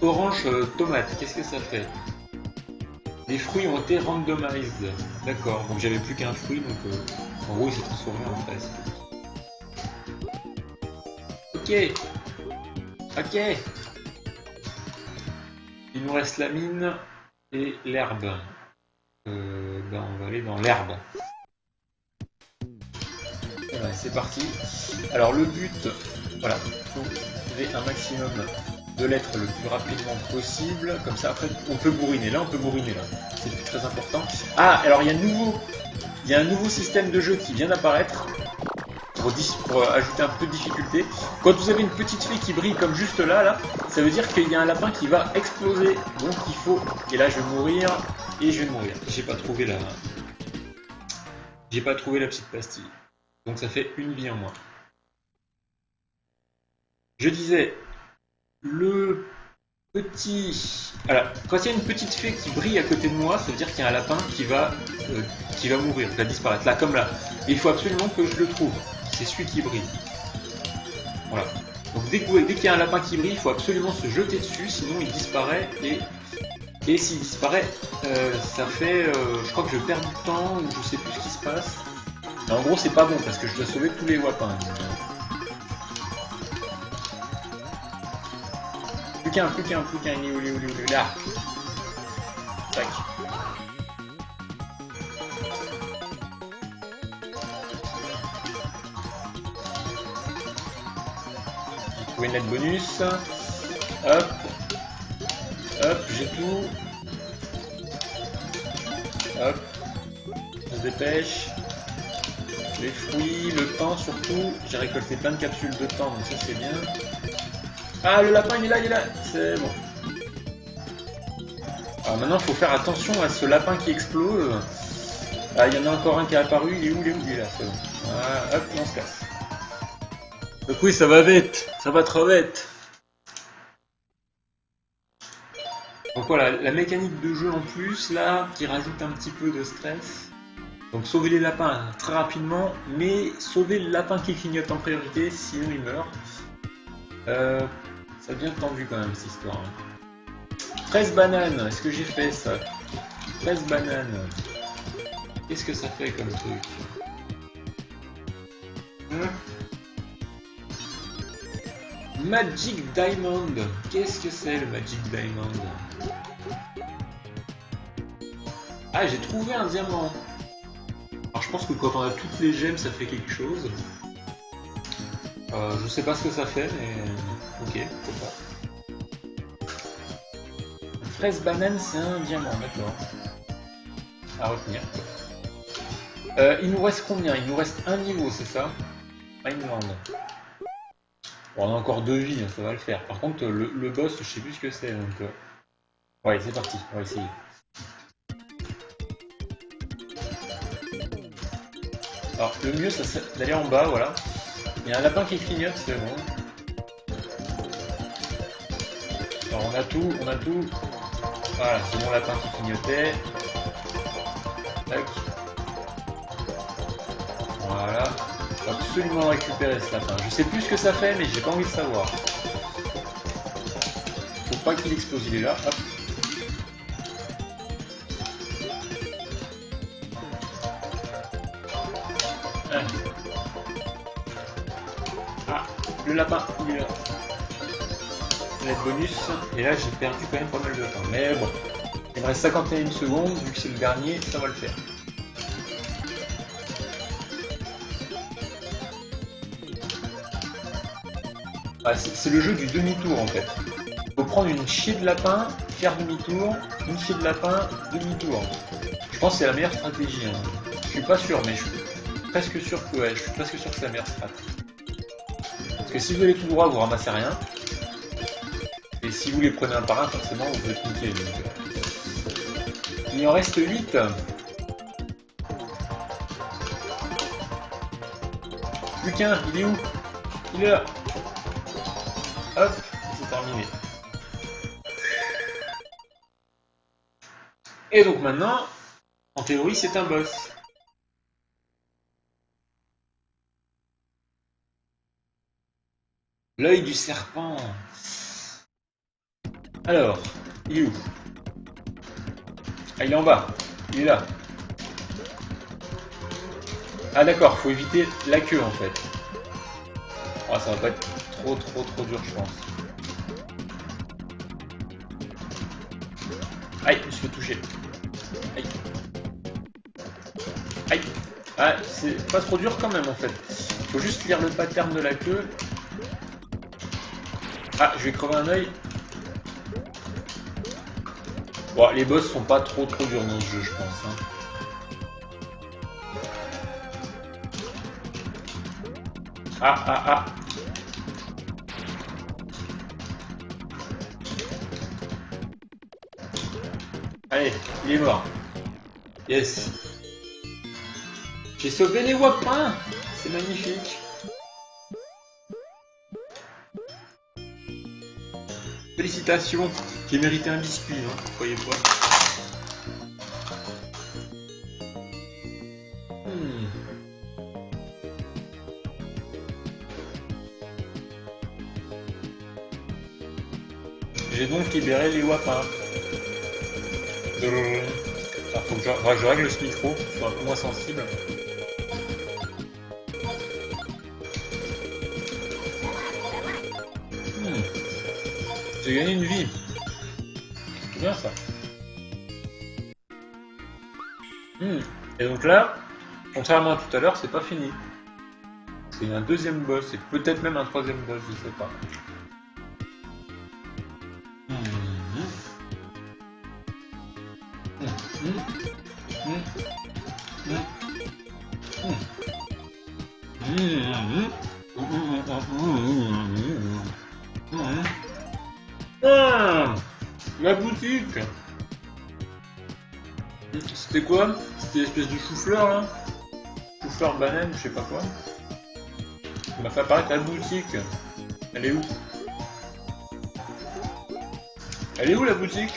Orange tomate, qu'est-ce que ça fait? Les fruits ont été randomized. D'accord, donc j'avais plus qu'un fruit, donc en gros il s'est transformé en fraise. Ok. Ok. Il nous reste la mine et l'herbe. Ben on va aller dans l'herbe. Voilà, c'est parti. Alors le but, voilà, il faut trouver un maximum de lettres le plus rapidement possible, comme ça après on peut bourriner, là on peut bourriner là, c'est plus très important. Ah, alors il y a un nouveau système de jeu qui vient d'apparaître, pour ajouter un peu de difficulté. Quand vous avez une petite fée qui brille comme juste là, ça veut dire qu'il y a un lapin qui va exploser, donc il faut, et là je vais mourir, et je vais mourir, j'ai pas trouvé la petite pastille, donc ça fait une vie en moins. Je disais, le petit... Alors, quand il y a une petite fée qui brille à côté de moi, ça veut dire qu'il y a un lapin qui va mourir, qui va disparaître, là, comme là. Et il faut absolument que je le trouve. C'est celui qui brille. Voilà. Donc dès qu'il y a un lapin qui brille, il faut absolument se jeter dessus, sinon il disparaît. Et s'il disparaît, ça fait... je crois que je perds du temps, ou je sais plus ce qui se passe. Et en gros, c'est pas bon, parce que je dois sauver tous les lapins. Plus qu'un, il est où, là. Tac. J'ai trouvé une lettre bonus. Hop. Hop, j'ai tout. Hop. On se dépêche. Les fruits, le pain surtout. J'ai récolté plein de capsules de pain, donc ça c'est bien. Ah, le lapin il est là, c'est bon. Alors maintenant il faut faire attention à ce lapin qui explose. Ah, il y en a encore un qui est apparu, il est où, il est là, c'est bon. Ah, hop, on se casse. Donc oui, ça va vite, ça va trop vite. Donc voilà, la mécanique de jeu en plus là, qui rajoute un petit peu de stress. Donc sauver les lapins très rapidement, mais sauver le lapin qui clignote en priorité, sinon il meurt. Ça devient tendu quand même cette histoire. 13 bananes, est-ce que j'ai fait ça? 13 bananes. Qu'est-ce que ça fait comme truc? Magic Diamond. Qu'est-ce que c'est le Magic Diamond? Ah, j'ai trouvé un diamant. Alors je pense que quand on a toutes les gemmes, ça fait quelque chose. Je sais pas ce que ça fait, mais ok, pourquoi pas. Fraise banane, c'est un diamant, d'accord. À retenir. Il nous reste combien? Il nous reste un niveau, c'est ça? Rhineland. Bon, on a encore 2 vies, ça va le faire. Par contre, le boss, je sais plus ce que c'est, donc... Ouais, c'est parti, on va essayer. Alors, le mieux, ça serait d'aller en bas, voilà. Il y a un lapin qui clignote, c'est bon. Alors, on a tout, on a tout. Voilà, c'est mon lapin qui clignotait. Tac. Voilà. Faut absolument récupérer ce lapin. Je sais plus ce que ça fait, mais j'ai pas envie de savoir. Faut pas qu'il explose, il est là. Hop. Ah, le lapin, il est là. Net bonus. Et là, j'ai perdu quand même pas mal de temps. Mais bon, il me reste 51 secondes. Vu que c'est le dernier, ça va le faire. Ah, c'est le jeu du demi-tour en fait. Il faut prendre une chier de lapin, faire demi-tour, une chier de lapin, demi-tour. Je pense que c'est la meilleure stratégie. Hein. Je suis pas sûr, mais je suis presque sûr que ouais, je suis presque sûr que c'est la meilleure stratégie. Parce que si vous allez tout droit, vous ramassez rien. Et si vous les prenez un par un, forcément, vous êtes niqué. Il en reste 8. Plus qu'un, il est où? Il est là. Hop, c'est terminé. Et donc maintenant, en théorie, c'est un boss. L'œil du serpent. Alors, il est où? Ah, il est en bas. Il est là. Ah d'accord, faut éviter la queue en fait. Ah, ça va pas être trop dur, je pense. Aïe, je me suis fait toucher. Aïe. Aïe. Ah, c'est pas trop dur quand même en fait. Faut juste lire le pattern de la queue. Ah, je vais crever un œil. Bon, les boss sont pas trop durs dans ce jeu, je pense. Hein. Ah. Allez, il est mort. Yes. J'ai sauvé les wapins. C'est magnifique. Félicitations. J'ai mérité un biscuit, hein, croyez pas. J'ai donc libéré les wapins. Alors, faut que je règle ce micro, pour qu'il soit un peu moins sensible. J'ai gagné une vie. C'est bien ça. Et donc là, contrairement à tout à l'heure, c'est pas fini. Parce qu'il y a un deuxième boss, et peut-être même un troisième boss, je sais pas. Ah, la boutique. C'était quoi? C'était l'espèce de chou-fleur là? Chou-fleur banane, je sais pas quoi. Il m'a fait apparaître la boutique. Elle est où? Elle est où la boutique?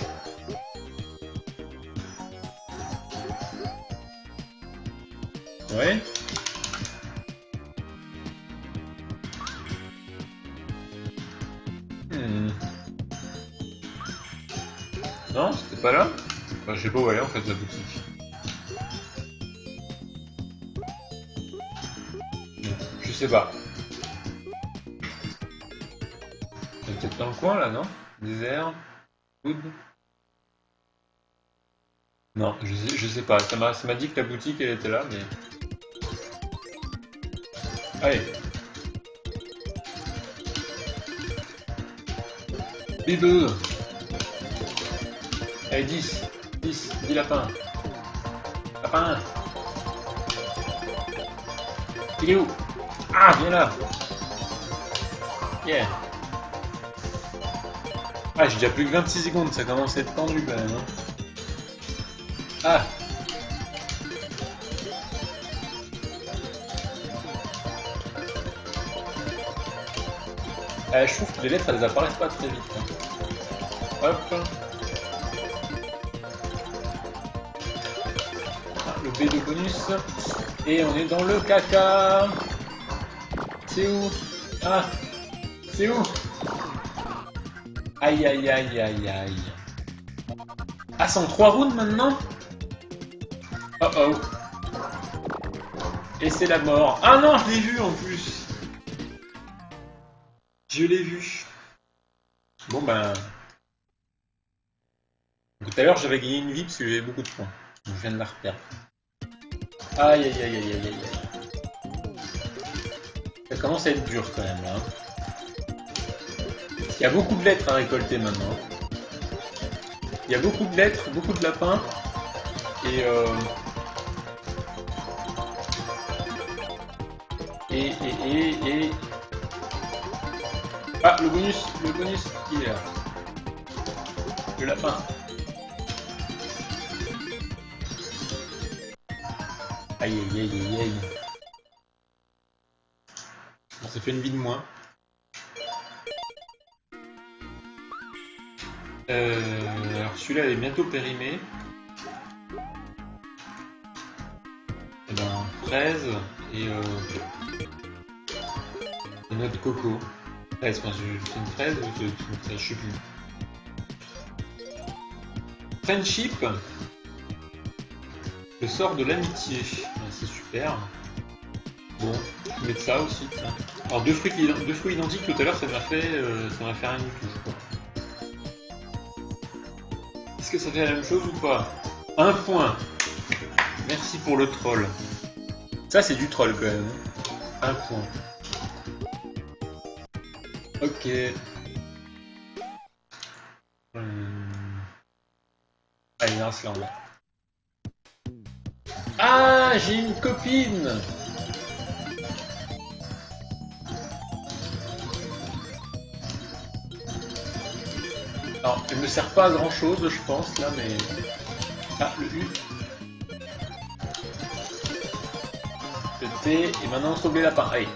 Ouais. Non, c'était pas là? Enfin, je sais pas où elle est en fait la boutique. Je sais pas. C'est peut-être dans le coin là, non? Désert? Food? Non, je sais pas. Ça m'a dit que la boutique elle était là, mais... Allez. Des bœufs. Allez, 10 lapins. Lapin. Il est où? Ah, viens là. Yeah. Ah, j'ai déjà plus que 26 secondes, ça commence à être tendu quand même. Hein. Ah. Je trouve que les lettres elles apparaissent pas très vite. Hein. Hop. Ah, le B de bonus. Et on est dans le caca. C'est où? Ah. C'est où? Aïe aïe aïe aïe aïe. Ah, c'est en 3 rounds maintenant? Oh oh. Et c'est la mort. Ah non, je l'ai vu en plus. Je l'ai vu. Bon ben... Tout à l'heure j'avais gagné une vie parce que j'avais beaucoup de points. Je viens de la reperdre. Aïe aïe aïe aïe aïe aïe. Ça commence à être dur quand même là. Il y a beaucoup de lettres à récolter maintenant. Il y a beaucoup de lettres, beaucoup de lapins. Et Ah, le bonus, il est là. Le lapin. Aïe aïe aïe aïe aïe. Bon, ça fait une vie de moins. Alors celui-là il est bientôt périmé. Et ben 13 et noix de coco. 13, enfin, c'est une fraise ou c'est une fraise, je sais plus. Friendship. Le sort de l'amitié. C'est super. Bon, je vais mettre ça aussi. Tiens. Alors deux fruits identiques tout à l'heure, ça m'a fait rien du tout, je crois. Est-ce que ça fait la même chose ou pas? Un point. Merci pour le troll. Ça c'est du troll quand même. Un point. Ok. Allez, Iceland. Ah, j'ai une copine. Alors, elle me sert pas à grand chose, je pense, là, mais... Ah, le U. Le T, et maintenant on sauve les lapins. Allez.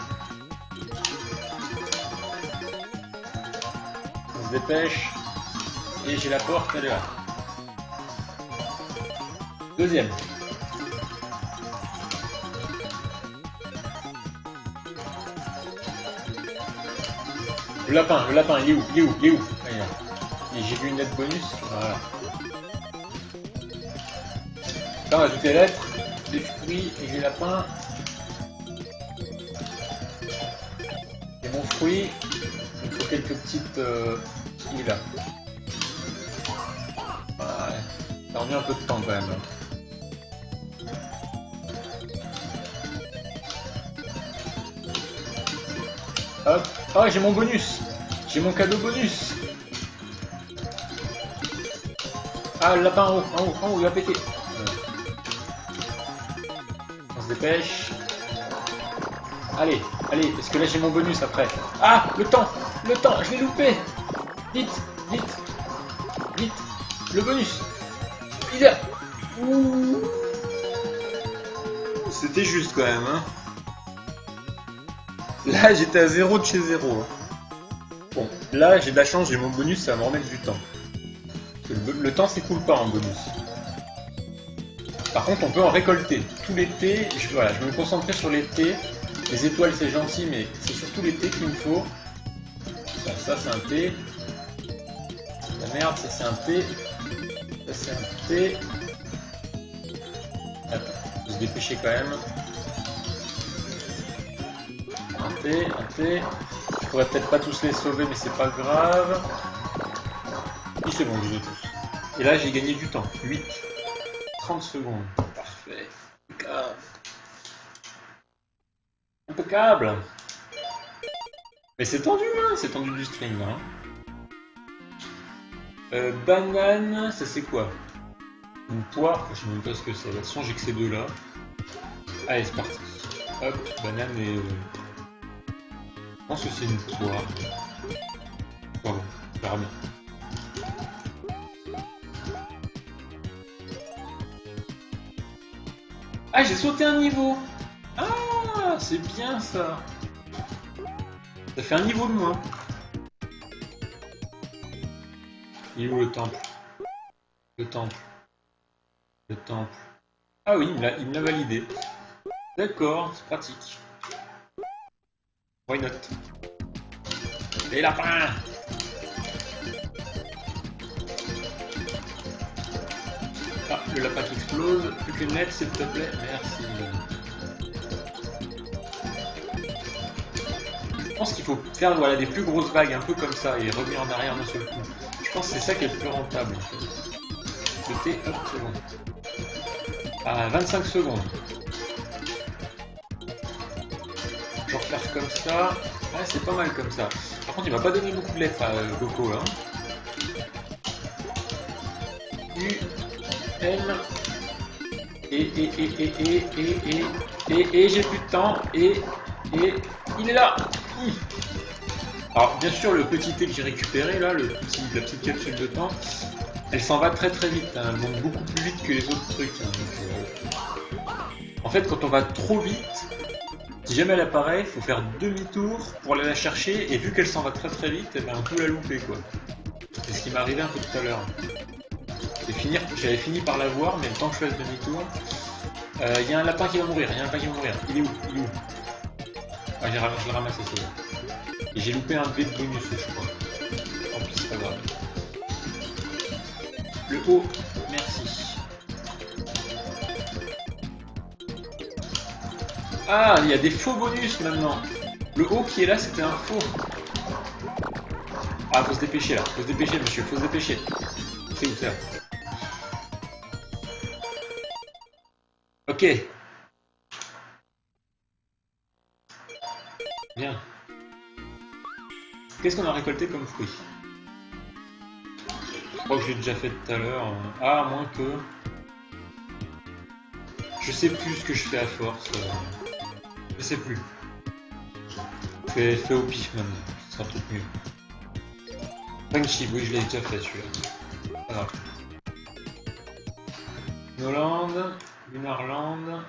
On se dépêche. Et j'ai la porte, elle est là. Deuxième. Le lapin, il est où? Il est où? Et j'ai vu une lettre bonus, voilà. Là on a toutes les lettres, les fruits et les lapins. Et mon fruit, il me faut quelques petites... Il est là. Ouais, ça a remis un peu de temps quand même. Hop. Oh, j'ai mon bonus. J'ai mon cadeau bonus. Ah, le lapin en haut, il va péter. On se dépêche. Allez, parce que là j'ai mon bonus après. Ah, le temps, je l'ai loupé. Vite, le bonus. Il est... C'était juste quand même, hein. Là, j'étais à 0 de chez 0. Bon, là, j'ai de la chance, j'ai mon bonus, ça va me remettre du temps. Le temps s'écoule pas en bonus. Par contre, on peut en récolter. Tout l'été, voilà, je vais me concentrer sur l'été. Les étoiles, c'est gentil, mais c'est surtout l'été qu'il me faut. Ça c'est un T. La merde, ça c'est un T. Ça c'est un T. Attends, faut se dépêcher quand même. Un T. Je pourrais peut-être pas tous les sauver, mais c'est pas grave. Et c'est bon, je les ai tous. Et là, j'ai gagné du temps. 8. 30 secondes. Parfait. Impeccable. Mais c'est tendu, hein. C'est tendu du stream, là. Banane, ça c'est quoi? Une poire, je sais même pas ce que c'est. De toute façon, j'ai que ces deux-là. Allez, c'est parti. Hop, banane et... Je pense que c'est une poire. Bon, on verra bien. Ah, j'ai sauté un niveau! Ah, c'est bien ça! Ça fait un niveau de moins. Il est où le temple? Le temple. Le temple. Ah oui, il me l'a validé. D'accord, c'est pratique. Why not? Les lapins! Ah, le lapin qui explose. Plus qu'une lettre, s'il te plaît. Merci. Je pense qu'il faut faire voilà, des plus grosses vagues, un peu comme ça, et revenir en arrière d'un seul coup. Je pense que c'est ça qui est le plus rentable. En fait. C'était, hop, c'est bon. À 25 secondes. Je vais refaire comme ça. Ouais, c'est pas mal comme ça. Par contre, il m'a pas donné beaucoup de lettres à Goku. Hein. U, N, et, j'ai plus de temps, et, il est là. Alors, bien sûr, le petit thé que j'ai récupéré, là, la petite capsule de temps, elle s'en va très très vite, hein. Elle monte beaucoup plus vite que les autres trucs. Hein. Donc, en fait, quand on va trop vite, si jamais elle apparaît, il faut faire demi-tour pour aller la chercher, et vu qu'elle s'en va très très vite, eh ben, on peut la louper, quoi. C'est ce qui m'est arrivé un peu tout à l'heure. J'avais fini par la voir, mais le temps que je fasse demi-tour, il y a un lapin qui va mourir, Il est où? Ah, je l'ai ramassé, c'est bon. Et j'ai loupé un B de bonus, je crois. En plus, c'est pas grave. Le haut, merci. Ah, il y a des faux bonus maintenant. Le haut qui est là, c'était un faux. Ah, faut se dépêcher là. Faut se dépêcher, monsieur. Faut se dépêcher. C'est où ça? Ok. Bien. Qu'est-ce qu'on a récolté comme fruit? Je crois que j'ai déjà fait tout à l'heure. Ah, à moins que... Je sais plus ce que je fais à force. Je sais plus. Fais au pif maintenant. Ce sera peut-être mieux. Friendship, oui, je l'ai déjà fait celui-là. Pas grave. Noland, Lunarland,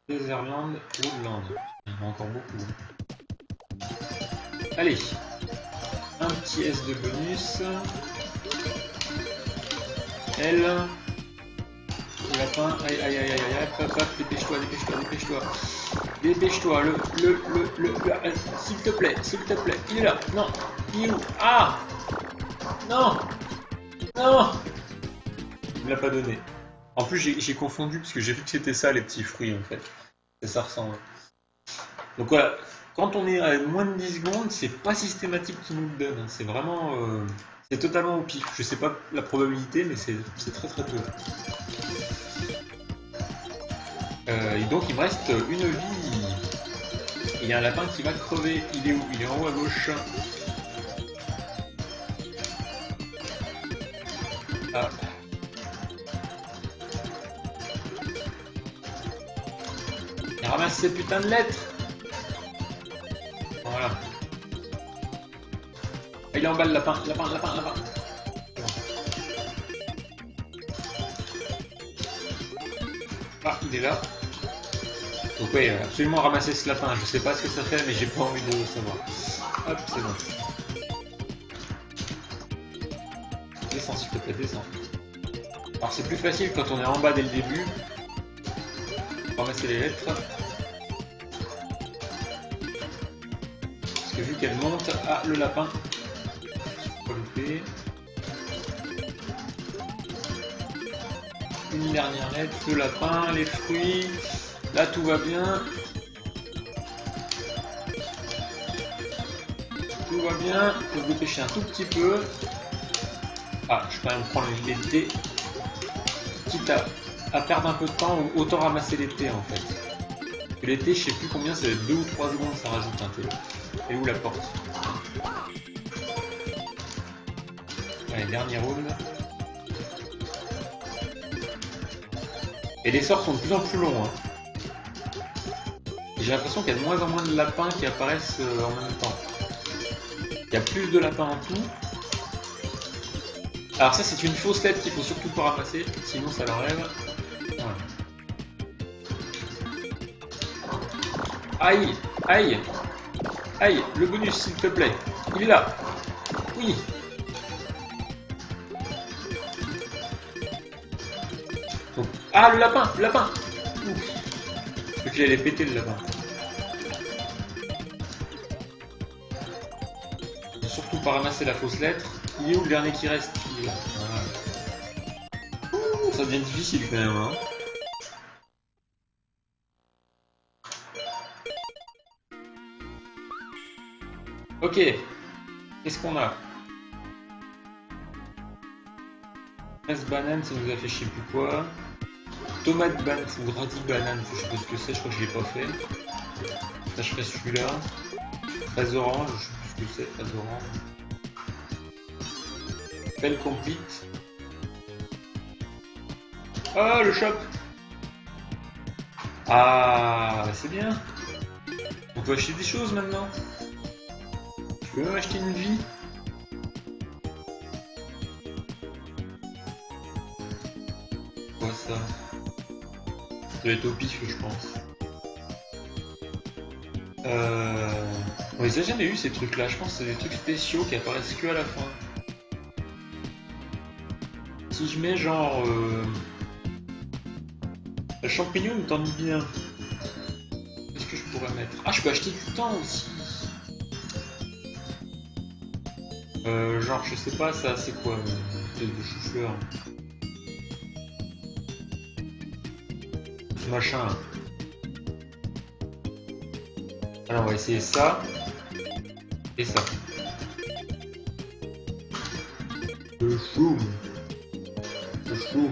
Desertland, Woodland. Il y en a encore beaucoup. Allez. Un petit S de bonus. L. Le lapin. Aïe, hop, dépêche-toi. Dépêche-toi, s'il te plaît, il est là. Non, il est où? Ah! Non! Il me l'a pas donné. En plus, j'ai confondu parce que j'ai vu que c'était ça les petits fruits en fait. Et ça ressemble. Donc voilà. Quand on est à moins de 10 secondes, c'est pas systématique qu'il nous le donne. C'est vraiment... c'est totalement au pif. Je sais pas la probabilité, mais c'est très très peu. Et donc il me reste une vie. Il y a un lapin qui va crever. Il est où? Il est en haut à gauche. Ah. Il ramasse ces putains de lettres. Voilà. Il est en bas le lapin. Ah, il est là. Donc oui, absolument ramasser ce lapin. Je sais pas ce que ça fait, mais j'ai pas envie de le savoir. Hop, c'est bon. Descends, s'il te plaît, descends. Alors c'est plus facile quand on est en bas dès le début. Ramasser les lettres. Parce que vu qu'elle monte, ah, le lapin. Pas louper. Une dernière lettre, le lapin, les fruits. Là tout va bien. Tout va bien. Il faut se dépêcher un tout petit peu. Ah, je peux quand même prendre les thés. Quitte à perdre un peu de temps, autant ramasser les thés en fait. Et les thés, je sais plus combien, ça va être 2 ou 3 secondes, ça rajoute un thé. Et où la porte? Allez, dernier round. Et les sorts sont de plus en plus longs. Hein. J'ai l'impression qu'il y a de moins en moins de lapins qui apparaissent en même temps. Il y a plus de lapins en tout. Alors ça c'est une fausse lettre qu'il faut surtout pas ramasser, sinon ça l'enlève. Voilà. Aïe, aïe, aïe, le bonus s'il te plaît. Il est là. Oui. Donc, ah le lapin, le lapin. Ouf. Donc il allait péter le lapin. Surtout pas ramasser la fausse lettre. Il est où le dernier qui reste? Il est là. Voilà. Ouh, ça devient difficile quand même. Hein. Ok. Qu'est-ce qu'on a? 13 bananes, ça nous a fait je sais plus quoi. Tomate banane ou radis banane, je sais pas ce que c'est, je crois que je l'ai pas fait. Ça je ferai celui-là. 13 oranges, je sais plus ce que c'est, 13 oranges. Pelle complete. Ah, le shop. Ah, c'est bien. On peut acheter des choses maintenant. Je peux même acheter une vie. Quoi ça? Ça doit être au pif, je pense. On les a jamais eu ces trucs là, je pense que c'est des trucs spéciaux qui apparaissent que à la fin. Si je mets genre le champignon me tente bien. Qu'est-ce que je pourrais mettre? Ah, je peux acheter du temps aussi. Genre je sais pas ça c'est quoi de chou-fleur. Ce machin. Alors on va essayer ça et ça. Le choum. Le choum.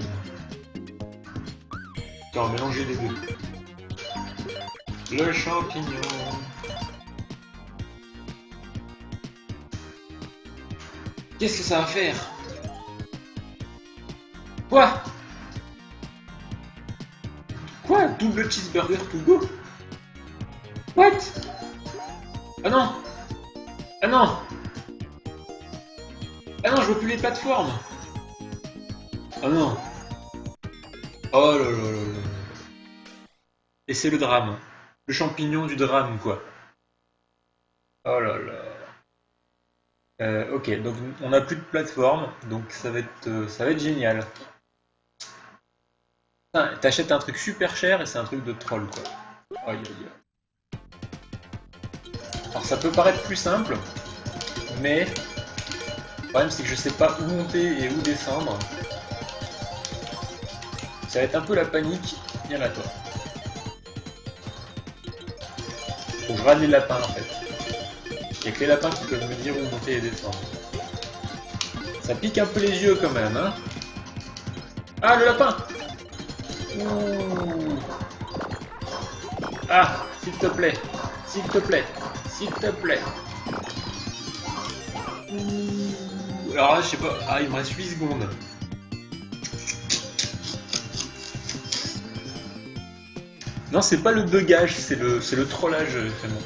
Tiens, on va mélanger les deux. Le champignon. Qu'est-ce que ça va faire? Quoi? Quoi? Double cheeseburger to go? What? Ah non! Ah non! Ah non, je vois plus les plateformes! Ah non! Oh là là là là. Et c'est le drame. Le champignon du drame, quoi. Oh là là. Ok, donc on n'a plus de plateforme, donc ça va être génial. T'achètes un truc super cher et c'est un truc de troll, quoi. Aïe aïe aïe. Alors ça peut paraître plus simple, mais le problème c'est que je sais pas où monter et où descendre. Ça va être un peu la panique. Viens là toi. Faut que je râle les lapins en fait. Il n'y a que les lapins qui peuvent me dire où monter et descendre. Ça pique un peu les yeux quand même, hein. Ah, le lapin! Ouh. Ah, s'il te plaît, s'il te plaît, s'il te plaît. Ouh. Alors là, je sais pas. Ah, il me reste 8 secondes. Non, c'est pas le bugage, c'est le trollage, vraiment.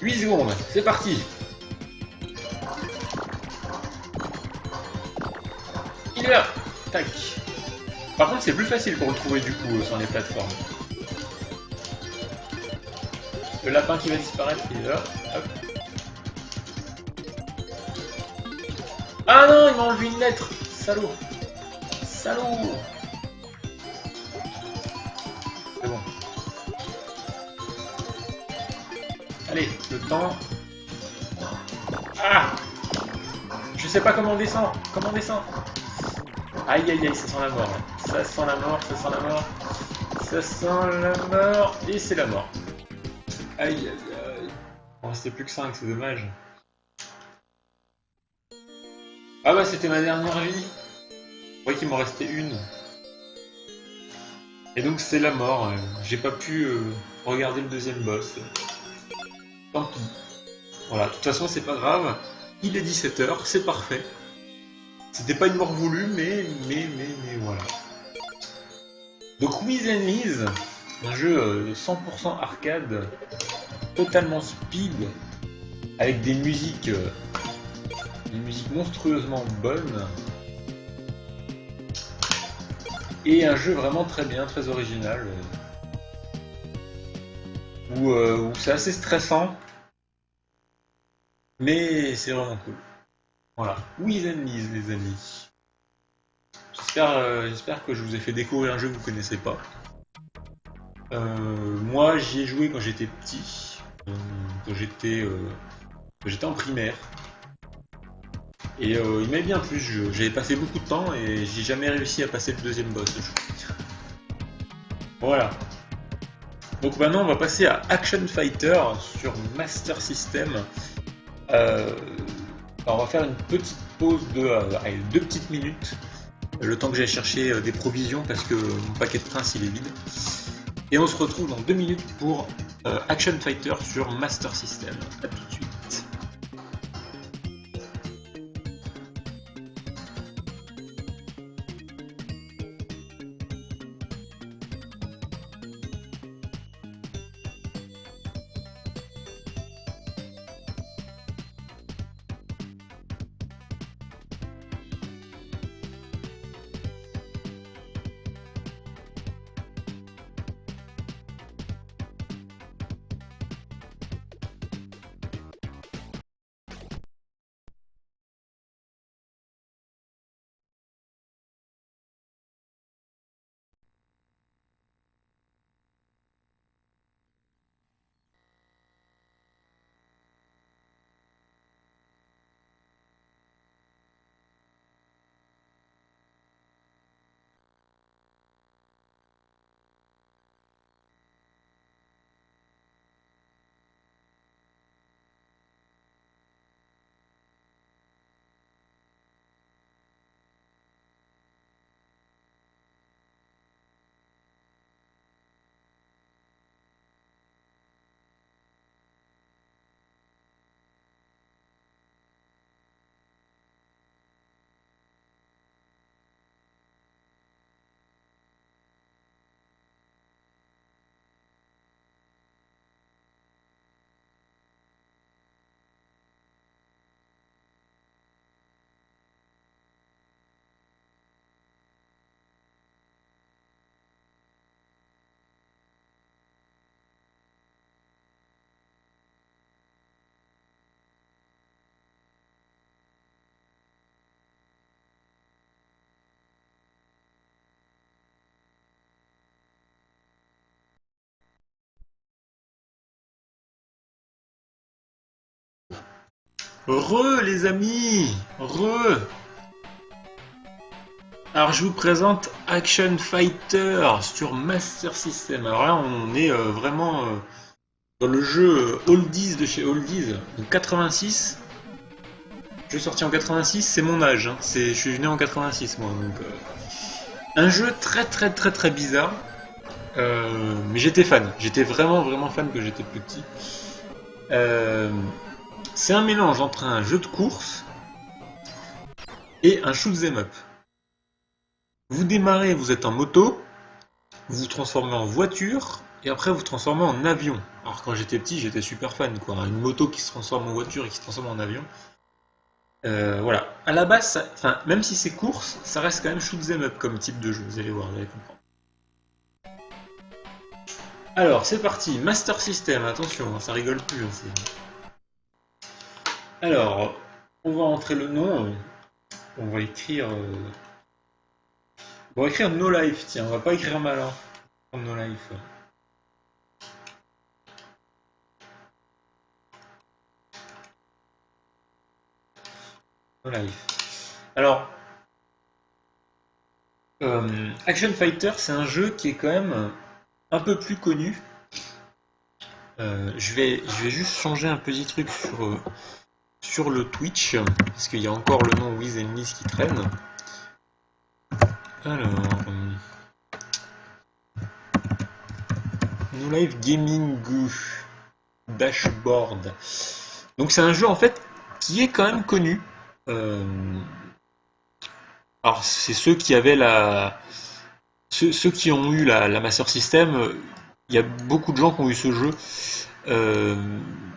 8 secondes, c'est parti. Il est là. Tac. Par contre, c'est plus facile pour le trouver du coup sur les plateformes. Le lapin qui va disparaître, il est là. Hop. Ah non, il m'a enlevé une lettre. Salaud. Salaud. C'est bon. Allez, le temps. Ah! Je sais pas comment on descend. Comment on descend? Aïe aïe aïe, ça sent la mort. Hein. Ça sent la mort, ça sent la mort. Ça sent la mort. Et c'est la mort. Aïe aïe aïe. Il en restait plus que 5, c'est dommage. Ah bah c'était ma dernière vie. Je croyais qu'il m'en restait une. Et donc c'est la mort. J'ai pas pu regarder le deuxième boss. Tant pis. Voilà, de toute façon c'est pas grave. Il est 17 h, c'est parfait. C'était pas une mort voulue, mais voilà. Donc With Enemies, un jeu 100% arcade, totalement speed, avec des musiques monstrueusement bonnes, et un jeu vraiment très bien, très original, où c'est assez stressant, mais c'est vraiment cool. Voilà, With Enemies les amis. J'espère que je vous ai fait découvrir un jeu que vous ne connaissez pas. Moi j'y ai joué quand j'étais petit, quand j'étais en primaire. Et il m'avait bien plu ce jeu. J'avais passé beaucoup de temps et j'ai jamais réussi à passer le deuxième boss. Voilà. Donc maintenant on va passer à Action Fighter sur Master System. On va faire une petite pause de 2 petites minutes. Le temps que j'aille chercher des provisions parce que mon paquet de prince il est vide. Et on se retrouve dans 2 minutes pour Action Fighter sur Master System. A tout de suite. Les amis, Alors je vous présente Action Fighter sur Master System. Alors là on est vraiment dans le jeu Oldies de chez Oldies, donc 86. Jeu sorti en 86, c'est mon âge. Hein. Je suis né en 86 moi. Donc, un jeu très bizarre. Mais j'étais fan. J'étais vraiment fan que j'étais petit. C'est un mélange entre un jeu de course et un shoot 'em up. Vous démarrez, vous êtes en moto, vous vous transformez en voiture, et après vous transformez en avion. Alors quand j'étais petit, j'étais super fan, quoi. Une moto qui se transforme en voiture et qui se transforme en avion. Voilà. À la base, même si c'est course, ça reste quand même shoot 'em up comme type de jeu. Vous allez voir, vous allez comprendre. Alors, c'est parti. Master System, attention, ça rigole plus. Alors, on va entrer le nom. On va écrire... On va écrire No Life, tiens, on va pas écrire malin. No Life. No Life. Alors, Action Fighter, c'est un jeu qui est quand même un peu plus connu. Je vais juste changer un petit truc sur le Twitch, parce qu'il y a encore le nom With Enemies qui traîne. Alors, No Life Gaming Dashboard. Donc c'est un jeu en fait qui est quand même connu. Alors c'est ceux qui avaient ceux qui ont eu la Master System, il y a beaucoup de gens qui ont eu ce jeu.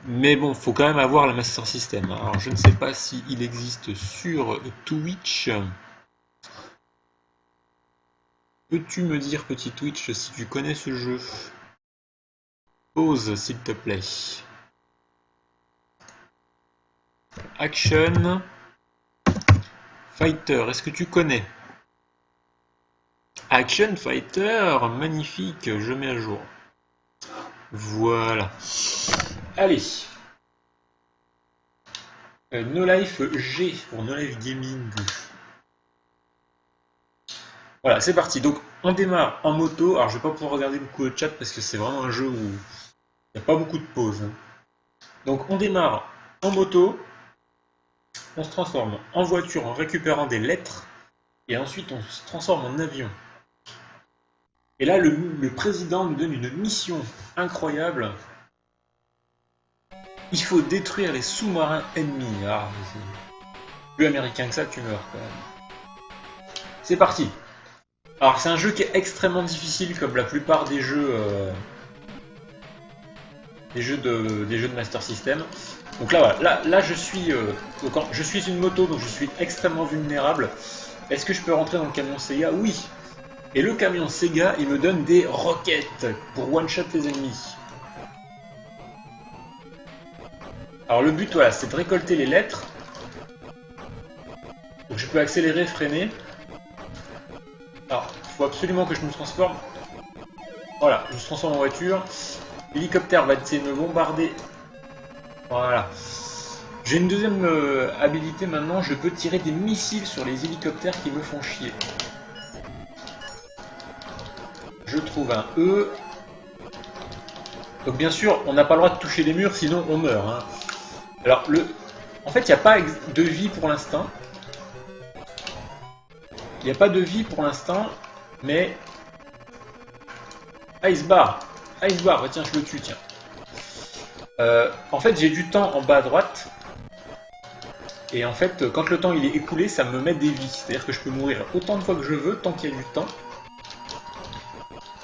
Mais bon, faut quand même avoir la Master System. Alors je ne sais pas s'il existe sur Twitch. Peux-tu me dire, petit Twitch, si tu connais ce jeu? Pause, s'il te plaît. Action Fighter, est-ce que tu connais? Action Fighter, magnifique, je mets à jour. Voilà. Allez. No Life G pour No Life Gaming. Voilà, c'est parti. Donc, on démarre en moto. Alors, je vais pas pouvoir regarder beaucoup le chat parce que c'est vraiment un jeu où il n'y a pas beaucoup de pauses. Donc, on démarre en moto. On se transforme en voiture en récupérant des lettres. Et ensuite, on se transforme en avion. Et là, le président nous donne une mission incroyable. Il faut détruire les sous-marins ennemis. Ah, c'est plus américain que ça, tu meurs quand même. C'est parti. Alors, c'est un jeu qui est extrêmement difficile, comme la plupart des jeux, de Master System. Donc là, voilà. Là, je suis, je suis une moto, donc je suis extrêmement vulnérable. Est-ce que je peux rentrer dans le camion Sega? Oui. Et le camion Sega, il me donne des roquettes pour one-shot les ennemis. Alors le but, voilà, c'est de récolter les lettres. Donc je peux accélérer, freiner. Alors, il faut absolument que je me transforme. Voilà, je me transforme en voiture. L'hélicoptère va essayer de me bombarder. Voilà. J'ai une deuxième habilité maintenant, je peux tirer des missiles sur les hélicoptères qui me font chier. Je trouve un E. Donc bien sûr, on n'a pas le droit de toucher les murs, sinon on meurt. Hein. Alors, en fait, il n'y a pas de vie pour l'instant. Il n'y a pas de vie pour l'instant, mais... Icebar. Icebar, bah, tiens, je le tue, tiens. En fait, j'ai du temps en bas à droite. Et en fait, quand le temps il est écoulé, ça me met des vies. C'est-à-dire que je peux mourir autant de fois que je veux, tant qu'il y a du temps.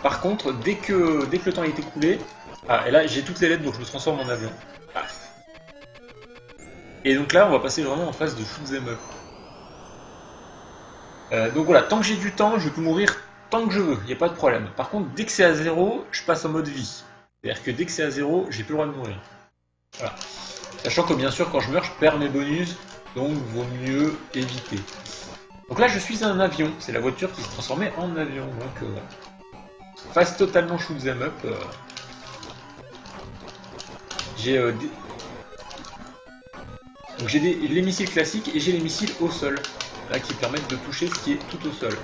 Par contre, dès que le temps est écoulé... Ah, et là, j'ai toutes les lettres, donc je me transforme en avion. Ah. Et donc là, on va passer vraiment en phase de shoot'em up. Donc voilà, tant que j'ai du temps, je peux mourir tant que je veux, il n'y a pas de problème. Par contre, dès que c'est à 0, je passe en mode vie. C'est-à-dire que dès que c'est à 0, j'ai plus le droit de mourir. Voilà. Sachant que bien sûr, quand je meurs, je perds mes bonus, donc vaut mieux éviter. Donc là, je suis un avion, c'est la voiture qui s'est transformée en avion. Donc, phase totalement shoot'em up. J'ai donc j'ai les missiles classiques et j'ai les missiles au sol, là qui permettent de toucher ce qui est tout au sol.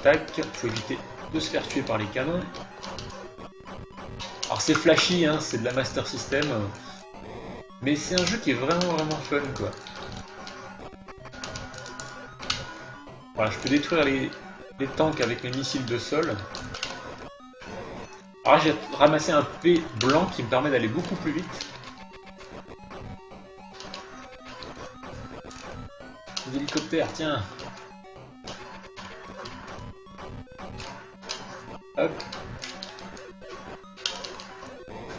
Tac, faut éviter de se faire tuer par les canons. Alors c'est flashy, hein, c'est de la Master System, mais c'est un jeu qui est vraiment fun quoi. Voilà, je peux détruire les tanks avec mes missiles de sol. Alors j'ai ramassé un P blanc qui me permet d'aller beaucoup plus vite. Les hélicoptères, tiens. Hop.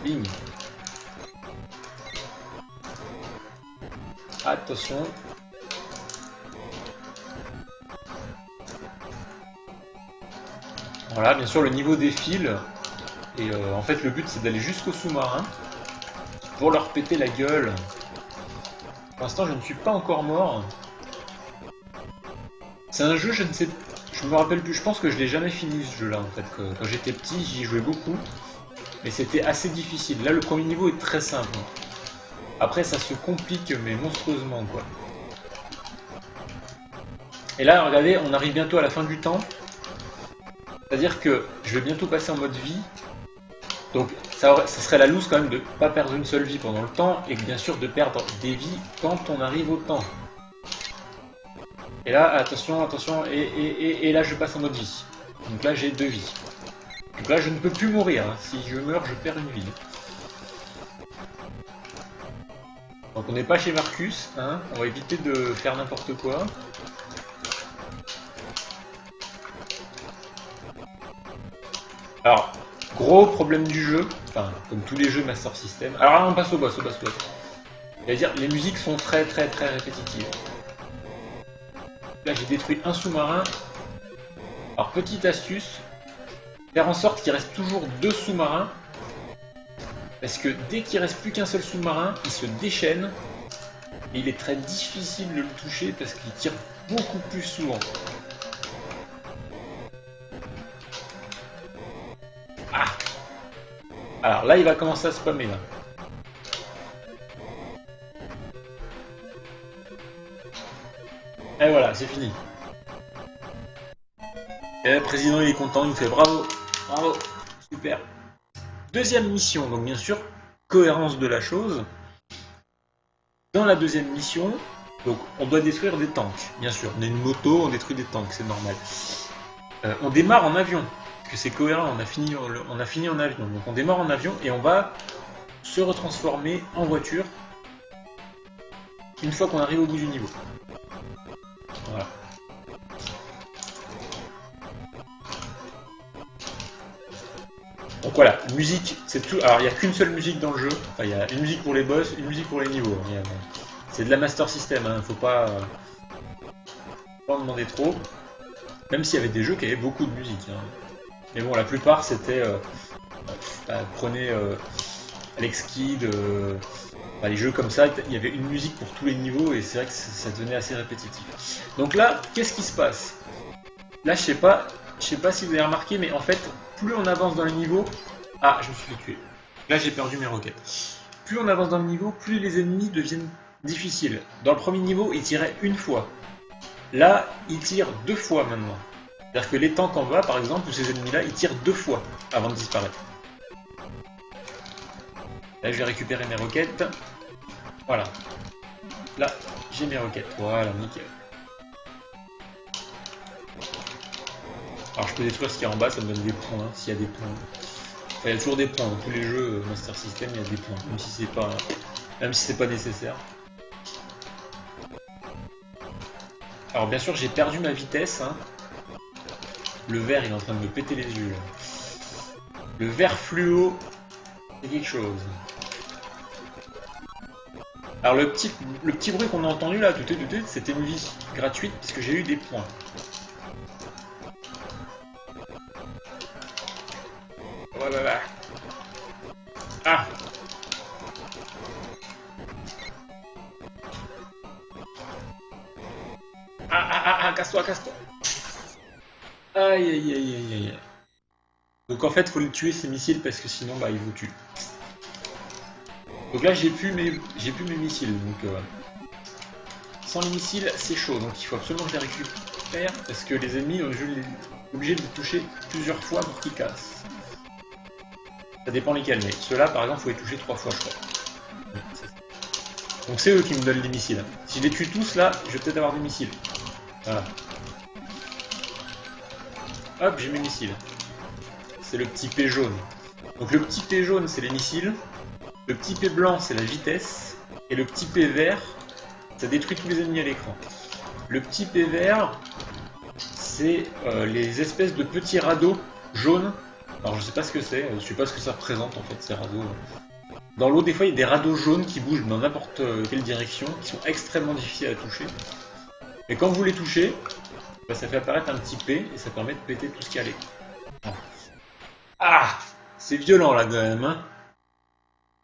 Bing. Attention. Voilà, bien sûr le niveau défile. Et en fait le but c'est d'aller jusqu'au sous-marin pour leur péter la gueule. Pour l'instant je ne suis pas encore mort. C'est un jeu, je me rappelle plus, je pense que je l'ai jamais fini ce jeu là en fait. Quand j'étais petit j'y jouais beaucoup. Mais c'était assez difficile. Là le premier niveau est très simple. Après ça se complique mais monstrueusement quoi. Et là regardez, on arrive bientôt à la fin du temps. C'est-à-dire que je vais bientôt passer en mode vie. Donc ça serait la loose quand même de ne pas perdre une seule vie pendant le temps et bien sûr de perdre des vies quand on arrive au temps. Et là, attention, et là je passe en mode vie. Donc là j'ai 2 vies. Donc là je ne peux plus mourir, hein. Si je meurs je perds une vie. Donc on n'est pas chez Marcus, hein, on va éviter de faire n'importe quoi. Alors, gros problème du jeu, enfin, comme tous les jeux Master System. Alors là, on passe au boss, C'est-à-dire, les musiques sont très répétitives. Là, j'ai détruit un sous-marin. Alors, petite astuce, faire en sorte qu'il reste toujours 2 sous-marins. Parce que dès qu'il reste plus qu'un seul sous-marin, il se déchaîne. Et il est très difficile de le toucher parce qu'il tire beaucoup plus souvent. Ah! Alors là, il va commencer à spammer là. Et voilà, c'est fini. Et le président il est content, il nous fait bravo, bravo, super. Deuxième mission, donc bien sûr, cohérence de la chose. Dans la deuxième mission, donc on doit détruire des tanks, bien sûr. On est une moto, on détruit des tanks, c'est normal. On démarre en avion, parce que c'est cohérent, on a fini en avion. Donc on démarre en avion et on va se retransformer en voiture une fois qu'on arrive au bout du niveau. Voilà. Donc voilà, musique, c'est tout. Alors il n'y a qu'une seule musique dans le jeu. Enfin, il y a une musique pour les boss, une musique pour les niveaux. C'est de la Master System, hein. Faut pas en demander trop. Même s'il y avait des jeux qui avaient beaucoup de musique. Hein. Mais bon, la plupart c'était. Prenez Alex Kidd, les jeux comme ça, il y avait une musique pour tous les niveaux et c'est vrai que ça devenait assez répétitif. Donc là, qu'est-ce qui se passe? Là, je sais pas si vous avez remarqué, mais en fait, plus on avance dans les niveaux... Ah, je me suis fait tuer. Là, j'ai perdu mes roquettes. Plus on avance dans le niveau, plus les ennemis deviennent difficiles. Dans le premier niveau, ils tiraient une fois. Là, ils tirent 2 fois maintenant. C'est-à-dire que les tanks en bas, par exemple, ou ces ennemis-là, ils tirent 2 fois avant de disparaître. Là, je vais récupérer mes roquettes. Voilà. Là, j'ai mes roquettes. Voilà, nickel. Alors, je peux détruire ce qu'il y a en bas, ça me donne des points, s'il y a des points. Enfin, il y a toujours des points. Dans tous les jeux Master System, il y a des points. Même si c'est pas nécessaire. Alors, bien sûr, j'ai perdu ma vitesse. Hein. Le vert, il est en train de me péter les yeux. Le vert fluo, c'est quelque chose. Alors le petit bruit qu'on a entendu là, c'était une vie gratuite puisque j'ai eu des points. Ouais. Ah! Casse-toi! Aïe. Donc en fait, faut les tuer ces missiles parce que sinon, ils vous tuent. Donc là, j'ai plus mes missiles. Donc sans les missiles, c'est chaud. Donc il faut absolument que je les récupère parce que les ennemis, je suis obligé de les toucher plusieurs fois pour qu'ils cassent. Ça dépend lesquels, mais ceux-là, par exemple, faut les toucher 3 fois, je crois. Donc c'est eux qui me donnent les missiles. Si je les tue tous là, je vais peut-être avoir des missiles. Voilà. Hop, j'ai mes missiles. C'est le petit P jaune. Donc le petit P jaune, c'est les missiles. Le petit P blanc, c'est la vitesse. Et le petit P vert, ça détruit tous les ennemis à l'écran. Le petit P vert, c'est les espèces de petits radeaux jaunes. Alors je sais pas ce que c'est, je sais pas ce que ça représente en fait ces radeaux. Dans l'eau, des fois, il y a des radeaux jaunes qui bougent dans n'importe quelle direction, qui sont extrêmement difficiles à toucher. Et quand vous les touchez, ça fait apparaître un petit P et ça permet de péter tout ce qu'il y a à l'écran. Ah! C'est violent là quand même, hein.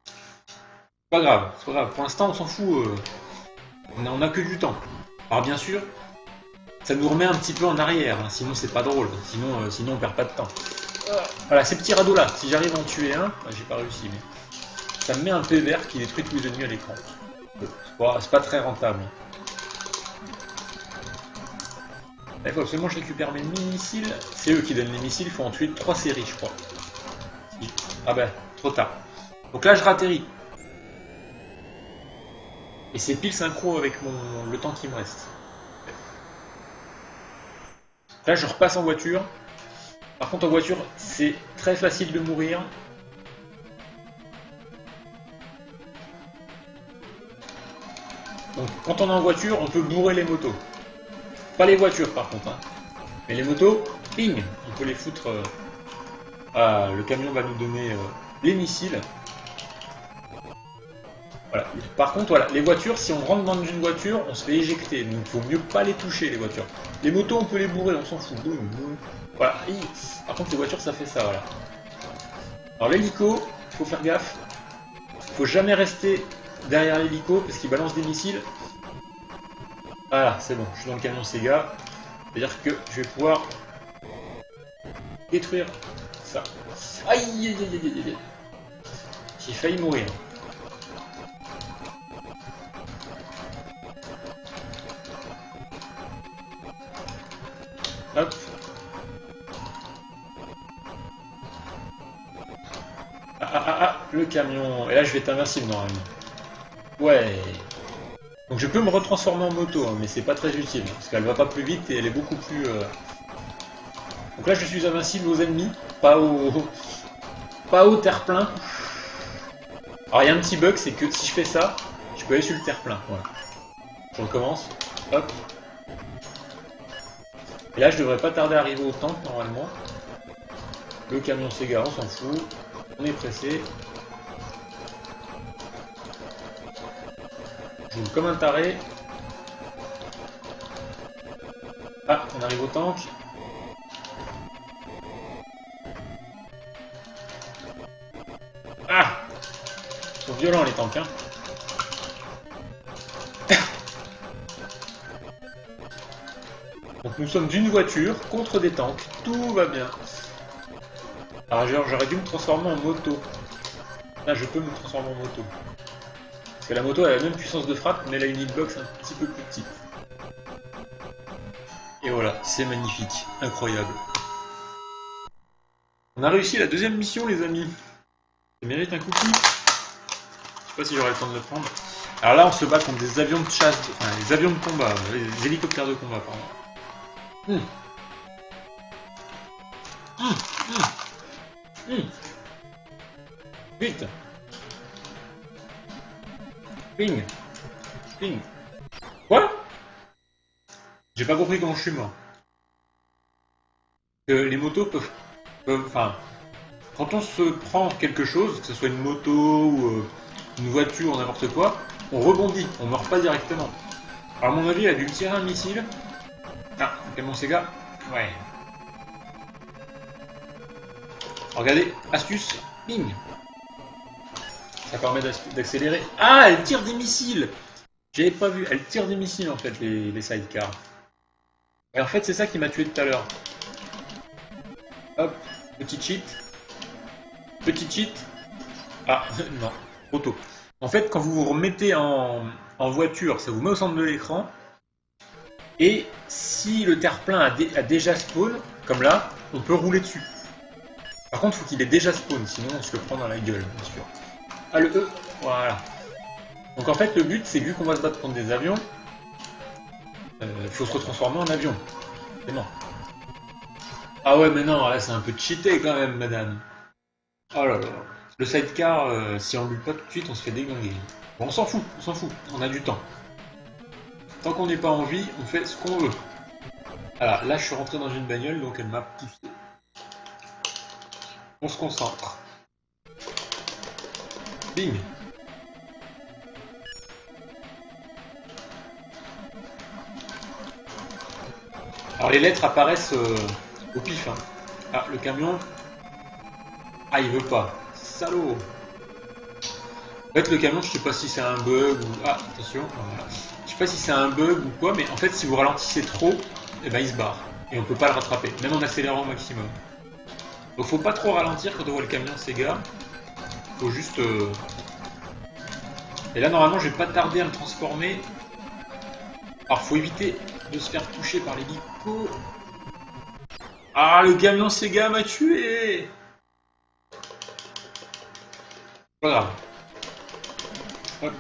C'est pas grave. Pour l'instant, on s'en fout. On a que du temps. Alors bien sûr, ça nous remet un petit peu en arrière, hein, sinon c'est pas drôle. Sinon on perd pas de temps. Voilà, ces petits radeaux là, si j'arrive à en tuer un, j'ai pas réussi, mais ça me met un P vert qui détruit tous les ennemis à l'écran. C'est pas très rentable. Il faut absolument que je récupère mes missiles. C'est eux qui donnent les missiles, il faut en tuer 3 séries, je crois. Ah trop tard. Donc là, je ratterris. Et c'est pile synchro avec le temps qui me reste. Là, je repasse en voiture. Par contre, en voiture, c'est très facile de mourir. Donc quand on est en voiture, on peut bourrer les motos. Pas les voitures par contre. Hein. Mais les motos, ping, on peut les foutre... Ah, le camion va nous donner les missiles. Voilà. Par contre, voilà, les voitures, si on rentre dans une voiture, on se fait éjecter. Donc il faut mieux pas les toucher, les voitures. Les motos, on peut les bourrer, on s'en fout. Voilà. Par contre, les voitures, ça fait ça, voilà. Alors l'hélico, il faut faire gaffe. Il faut jamais rester derrière l'hélico parce qu'il balance des missiles. Voilà, c'est bon, je suis dans le camion Sega. C'est-à-dire que je vais pouvoir détruire ça. Aïe, aïe, aïe, aïe, aïe. J'ai failli mourir. Hop. Le camion. Et là, je vais être invincible normalement. Ouais. Donc je peux me retransformer en moto, hein, mais c'est pas très utile, parce qu'elle va pas plus vite et elle est beaucoup plus... Donc là, je suis invincible aux ennemis, pas au terre-plein. Alors il y a un petit bug, c'est que si je fais ça, je peux aller sur le terre-plein. Voilà. Je recommence. Hop. Et là, je devrais pas tarder à arriver au tank, normalement. Le camion Sega, on s'en fout. On est pressé. Je joue comme un taré. Ah, on arrive au tank. Ah! Ils sont violents les tanks, hein. Donc nous sommes d'une voiture contre des tanks. Tout va bien. Alors j'aurais dû me transformer en moto. Là, je peux me transformer en moto. Parce que la moto a la même puissance de frappe, mais elle a une hitbox un petit peu plus petite. Et voilà, c'est magnifique, incroyable. On a réussi la deuxième mission, les amis. Ça mérite un cookie. Je sais pas si j'aurai le temps de le prendre. Alors là, on se bat contre des avions de chasse, enfin les avions de combat, les hélicoptères de combat, pardon. Vite. Ping. Ping. Quoi? J'ai pas compris comment je suis mort. Les motos peuvent... Enfin... Quand on se prend quelque chose, que ce soit une moto ou une voiture ou n'importe quoi, on rebondit, on meurt pas directement. Alors à mon avis, il a dû me tirer un missile. Ah, camion Sega. Ouais. Regardez, astuce, ping. Ça permet d'accélérer. Ah, elle tire des missiles. J'avais pas vu, elle tire des missiles en fait, les sidecars. Et en fait, c'est ça qui m'a tué tout à l'heure. Hop, petit cheat. Petit cheat. Ah, non, trop tôt. En fait, quand vous vous remettez en voiture, ça vous met au centre de l'écran. Et si le terre-plein a déjà spawn, comme là, on peut rouler dessus. Par contre, il faut qu'il ait déjà spawn, sinon on se le prend dans la gueule, bien sûr. Ah, le E, voilà. Donc en fait, le but, c'est vu qu'on va se battre contre des avions, il faut se retransformer en avion. C'est bon. Ah ouais, mais non, là c'est un peu cheaté quand même, madame. Oh là là. Le sidecar, si on ne lutte pas tout de suite, on se fait déglinguer. Bon, on s'en fout, on a du temps. Tant qu'on n'est pas en vie, on fait ce qu'on veut. Alors là, je suis rentré dans une bagnole, donc elle m'a poussé. On se concentre. Bing. Alors les lettres apparaissent au pif. Hein. Ah, le camion. Ah, il veut pas. Salaud. En fait, le camion, je sais pas si c'est un bug ou... Ah, attention. Voilà. Je sais pas si c'est un bug ou quoi, mais en fait, si vous ralentissez trop, eh ben, il se barre. Et on peut pas le rattraper, même en accélérant au maximum. Donc faut pas trop ralentir quand on voit le camion Sega. Faut juste... Et là, normalement, je vais pas tarder à me transformer. Alors, faut éviter de se faire toucher par l'hélico. Ah, le camion Sega m'a tué. Pas grave. Hop.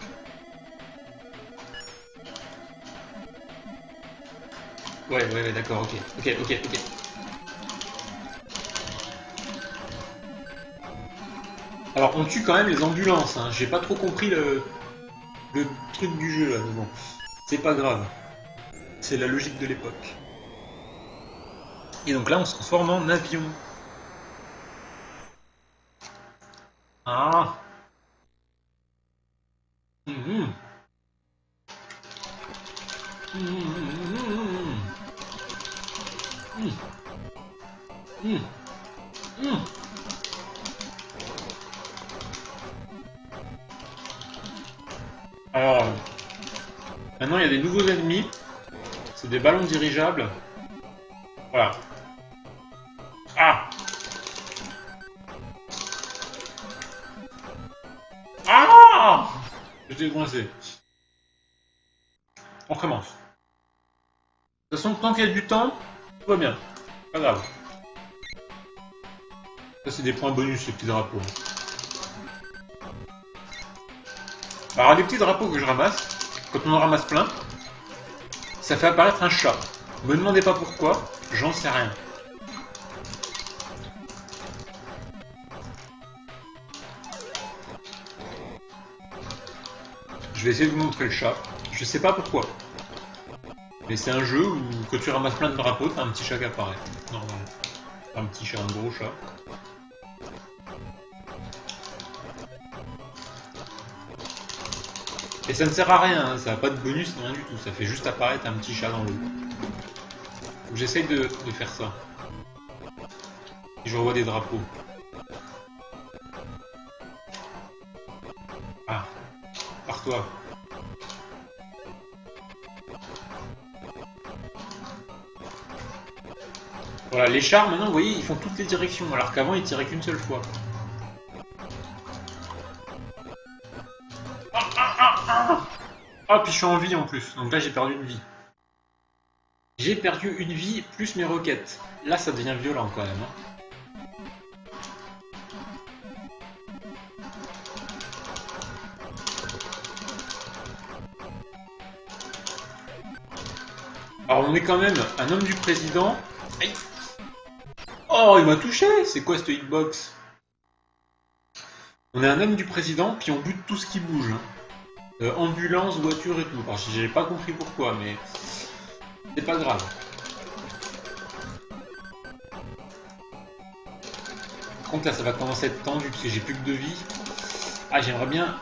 Ouais, d'accord, ok. Alors, on tue quand même les ambulances, hein. J'ai pas trop compris le... le truc du jeu là, mais bon, c'est pas grave. C'est la logique de l'époque. Et donc là, on se transforme en avion. Ah. Mhm. Mhm. Mhm. Mhm. Alors, maintenant il y a des nouveaux ennemis. C'est des ballons dirigeables. Voilà. Ah. Ah. J'étais coincé. On recommence. De toute façon, tant qu'il y a du temps, tout va bien. Pas grave. Ça, c'est des points bonus, ces petits drapeaux. Alors, les petits drapeaux que je ramasse, quand on en ramasse plein, ça fait apparaître un chat. Me demandez pas pourquoi, j'en sais rien. Je vais essayer de vous montrer le chat. Je sais pas pourquoi. Mais c'est un jeu où quand tu ramasses plein de drapeaux, t'as un petit chat qui apparaît. Normal. Un petit chat, un gros chat. Et ça ne sert à rien, hein, ça n'a pas de bonus, rien du tout. Ça fait juste apparaître un petit chat dans l'eau. Donc j'essaye de faire ça. Et je revois des drapeaux. Ah, pars-toi. Voilà, les chars, maintenant, vous voyez, ils font toutes les directions, alors qu'avant, ils tiraient qu'une seule fois. Ah, puis je suis en vie en plus, donc là, j'ai perdu une vie. J'ai perdu une vie plus mes roquettes. Là, ça devient violent quand même. Hein. Alors, on est quand même un homme du président. Aïe. Oh, il m'a touché. C'est quoi cette hitbox? On est un homme du président, puis on bute tout ce qui bouge. Hein. Ambulance, voiture et tout. Alors, j'ai pas compris pourquoi, mais c'est pas grave. Par contre, là, ça va commencer à être tendu, parce que j'ai plus que 2 vies. Ah, j'aimerais bien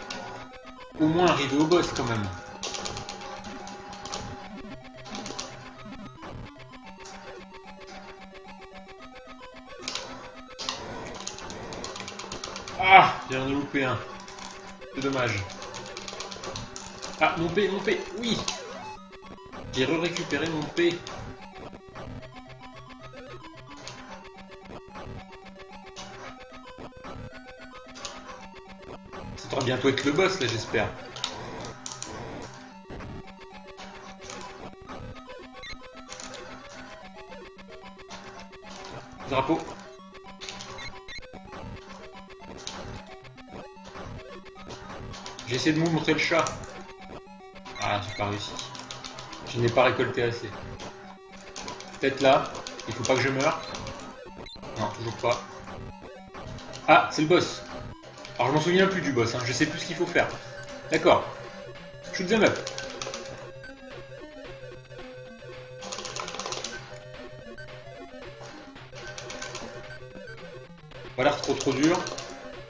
au moins arriver au boss, quand même. Ah, j'ai en ai loupé un. C'est dommage. Ah, mon P, oui. J'ai récupéré mon P. Ça devra bientôt être le boss, là, j'espère. Drapeau. J'ai essayé de vous montrer le chat. Ah, j'ai pas réussi. Je n'ai pas récolté assez. Peut-être là. Il faut pas que je meure. Non, toujours pas. Ah, c'est le boss. Alors je m'en souviens plus du boss, hein. Je sais plus ce qu'il faut faire. D'accord. Shoot them up. Pas l'air trop dur.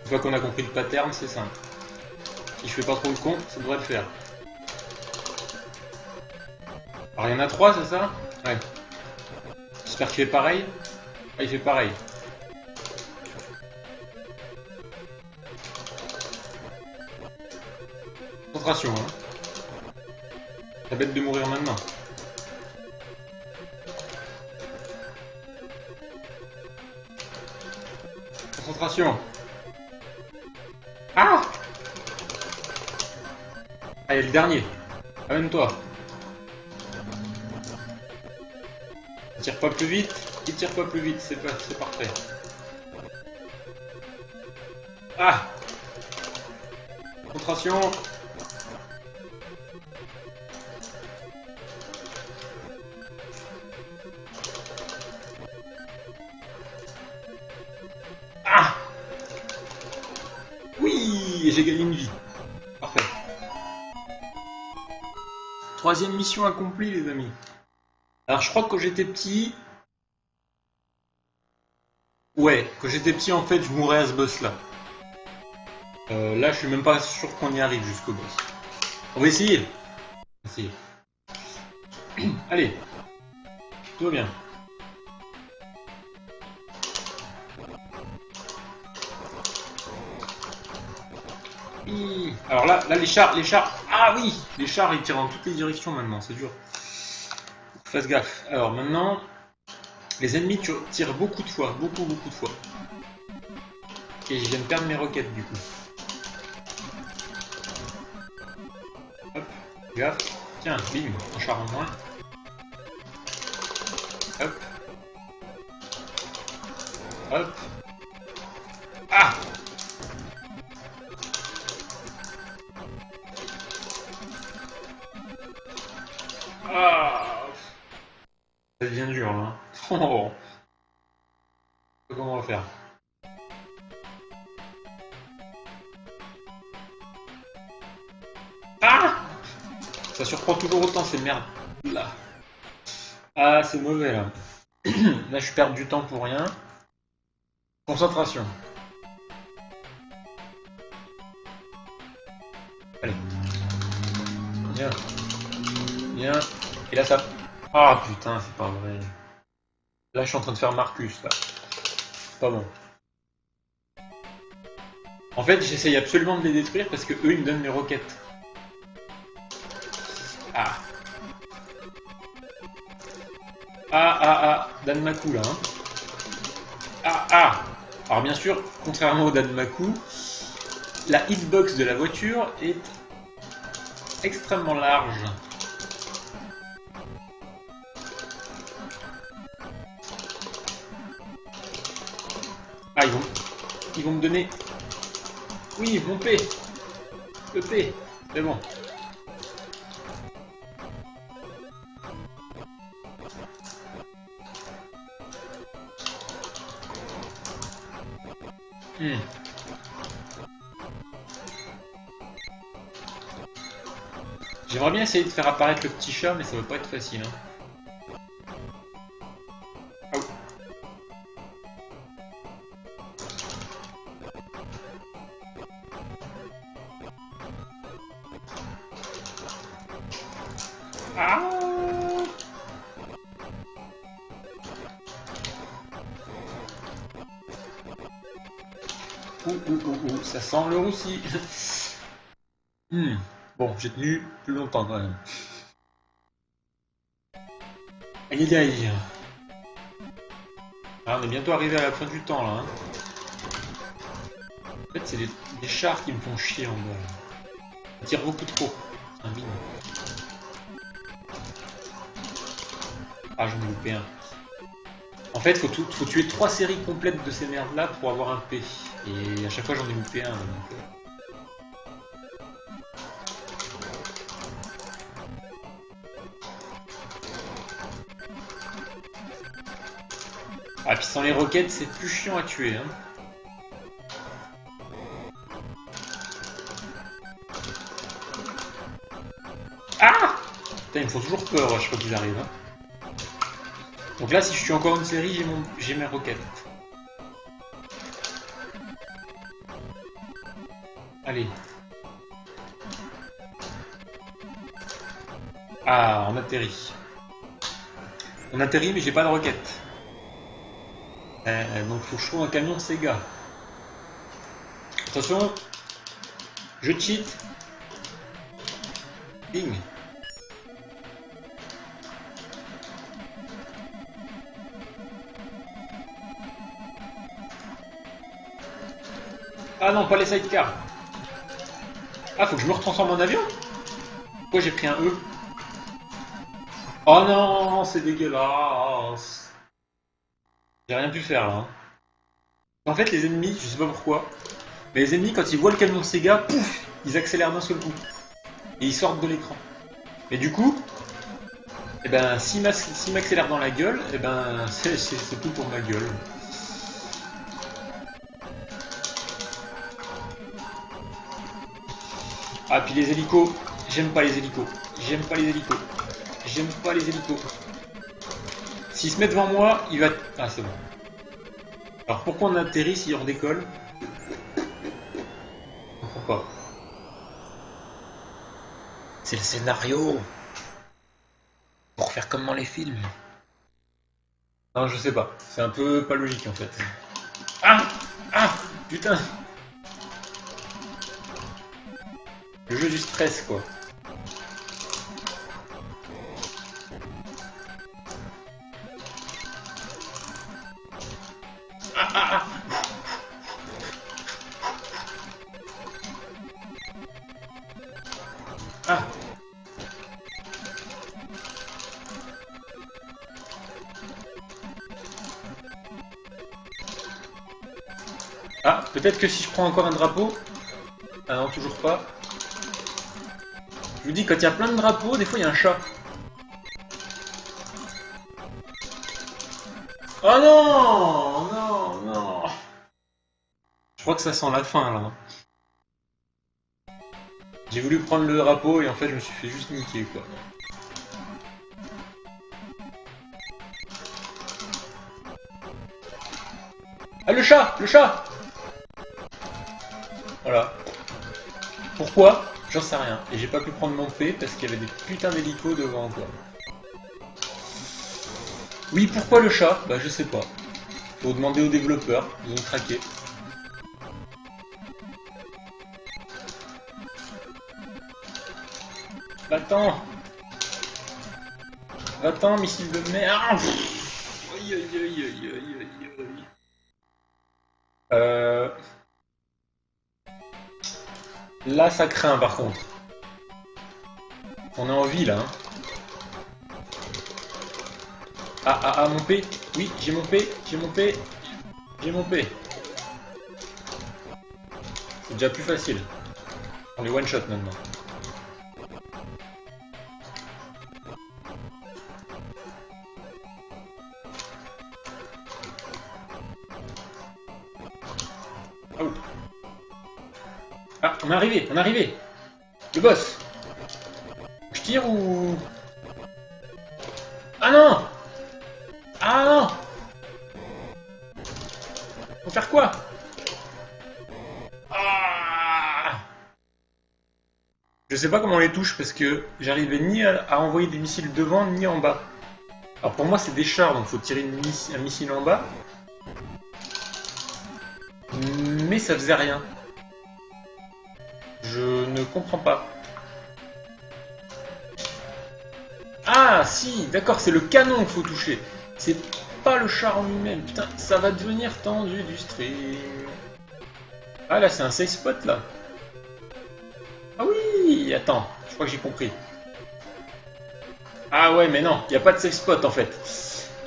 Une fois qu'on a compris le pattern, c'est simple. Si je fais pas trop le con, ça devrait le faire. Alors il y en a 3, c'est ça? Ouais. J'espère qu'il fait pareil. Ah, il fait pareil. Concentration, hein. Ça bête de mourir maintenant. Concentration. Ah! Allez, le dernier. Amène-toi. Il tire pas plus vite. Il tire pas plus vite, c'est parfait. Ah! Concentration. Ah! Oui! J'ai gagné une vie. Parfait. 3e mission accomplie, les amis. Alors, je crois que quand j'étais petit... Ouais, quand j'étais petit, en fait, je mourais à ce boss-là. Là, je suis même pas sûr qu'on y arrive jusqu'au boss. On va essayer. On va essayer. Allez. Tout va bien. Alors là, les chars... Ah oui, les chars, ils tirent dans toutes les directions maintenant, c'est dur. Fasse gaffe. Alors maintenant, les ennemis tirent beaucoup de fois, beaucoup de fois. Et je viens de perdre mes roquettes du coup. Hop, gaffe. Tiens, bim, un char en moins. Hop. Hop. Ah! Ah! Ça devient dur là. Oh. Comment on va faire? Ah! Ça surprend toujours autant ces merdes. Là. Ah, c'est mauvais là. Là, je perds du temps pour rien. Concentration. Allez. Viens. Viens. Et là, ça... Ah putain, c'est pas vrai. Là, je suis en train de faire Marcus, là. Pas bon. En fait, j'essaye absolument de les détruire parce que eux, ils me donnent mes roquettes. Ah. Danmaku, là. Hein. Alors, bien sûr, contrairement au Danmaku, la hitbox de la voiture est extrêmement large. Ah, ils vont me donner... Oui, mon P. Le P. C'est bon. J'aimerais bien essayer de faire apparaître le petit chat, mais ça va pas être facile. Hein. Ça sent le roussi. Bon, j'ai tenu plus longtemps quand même. Aïe aïe aïe. Ah, on est bientôt arrivé à la fin du temps là. Hein. En fait, c'est des chars qui me font chier en bas. Ils tirent beaucoup trop. C'est un bide. Ah, j'en ai loupé un. En fait, faut tuer 3 séries complètes de ces merdes là pour avoir un P. Et à chaque fois j'en ai loupé un. Donc, Ah, puis sans les roquettes, c'est plus chiant à tuer. Hein. Ah! Putain, ils me font toujours peur à chaque fois qu'ils arrivent. Hein. Donc là, si je suis encore une série, j'ai mes roquettes. Allez. Ah, on atterrit. On atterrit, mais j'ai pas de roquettes. Donc faut que je trouve un camion Sega. Attention. Je cheat. Bing. Ah non, pas les sidecars. Ah, faut que je me retransforme en avion? Pourquoi j'ai pris un E? Oh non, c'est dégueulasse. J'ai rien pu faire là. Hein. En fait, les ennemis, je sais pas pourquoi, mais les ennemis, quand ils voient le camion Sega, pouf, ils accélèrent d'un seul coup. Et ils sortent de l'écran. Mais du coup, eh ben, s'ils m'accélèrent dans la gueule, eh ben, c'est tout pour ma gueule. Ah, puis les hélicos, j'aime pas les hélicos. J'aime pas les hélicos. J'aime pas les hélicos. S'il se met devant moi, il va... Ah, c'est bon. Alors pourquoi on atterrit si on décolle? Pourquoi pas. C'est le scénario. Pour faire comme dans les films. Non, je sais pas. C'est un peu pas logique en fait. Ah! Ah! Putain! Le jeu du stress quoi. Ah ah ah! Ah! Ah, peut-être que si je prends encore un drapeau... Ah non, toujours pas. Je vous dis, quand il y a plein de drapeaux, des fois il y a un chat. Oh non! Non, non! Je crois que ça sent la fin là. J'ai voulu prendre le drapeau et en fait je me suis fait juste niquer quoi. Ah le chat! Le chat! Voilà. Pourquoi? J'en sais rien. Et j'ai pas pu prendre mon P parce qu'il y avait des putains d'hélicos devant quoi. Oui, pourquoi le chat? Bah je sais pas. Faut demander aux développeurs, ils ont craqué. Va-t'en! Va-t'en, missile de merde! Aïe aïe aïe aïe aïe aïe aïe. Là ça craint par contre. On est en vie là. Hein. Ah ah ah mon P. Oui, j'ai mon P, j'ai mon P. J'ai mon P. C'est déjà plus facile. On est one shot maintenant. Oh. Ah, on est arrivé, on est arrivé. Le boss. Je tire ou... Ah non! Ah non! Faut faire quoi? Ah! Je sais pas comment on les touche parce que j'arrivais ni à envoyer des missiles devant ni en bas. Alors pour moi c'est des chars donc faut tirer un missile en bas. Mais ça faisait rien. Je ne comprends pas. Ah si, d'accord, c'est le canon qu'il faut toucher. C'est pas le char en lui-même. Putain, ça va devenir tendu du stream. Ah là, c'est un safe spot là. Ah oui, attends, je crois que j'ai compris. Ah ouais, mais non, il n'y a pas de safe spot en fait.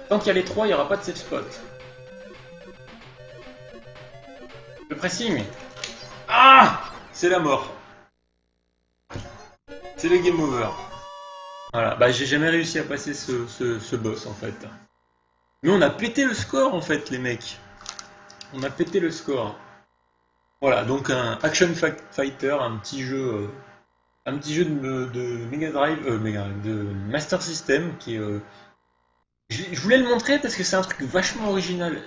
Tant qu'il y a les trois, il n'y aura pas de safe spot. Le pressing. Ah! C'est la mort. C'est le game over. Voilà, bah j'ai jamais réussi à passer ce boss en fait. Mais on a pété le score en fait les mecs. On a pété le score. Voilà, donc un Action Fighter, un petit jeu de Mega Drive, de Master System qui est... Je voulais le montrer parce que c'est un truc vachement original.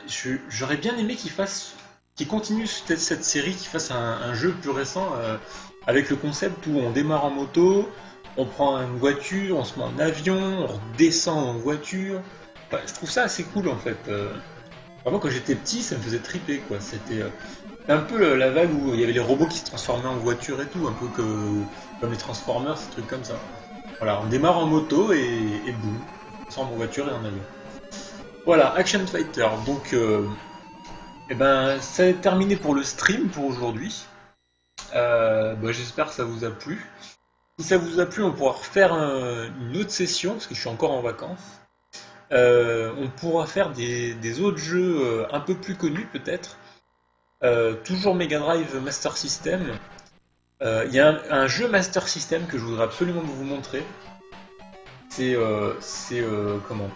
J'aurais bien aimé qu'il continue cette série, qu'il fasse un jeu plus récent avec le concept où on démarre en moto, on prend une voiture, on se met en avion, on redescend en voiture. Enfin, je trouve ça assez cool en fait. Vraiment quand j'étais petit, ça me faisait triper quoi. C'était un peu la vague où il y avait les robots qui se transformaient en voiture et tout, un peu comme les Transformers, ces trucs comme ça. Voilà, on démarre en moto et boum, on sort en voiture et en avion. Voilà, Action Fighter. Donc, eh ben, c'est terminé pour le stream pour aujourd'hui. J'espère que ça vous a plu. Si ça vous a plu, on pourra refaire une autre session, parce que je suis encore en vacances. On pourra faire des autres jeux un peu plus connus peut-être. Toujours Mega Drive Master System. Il y a un jeu Master System que je voudrais absolument vous montrer. C'est comment?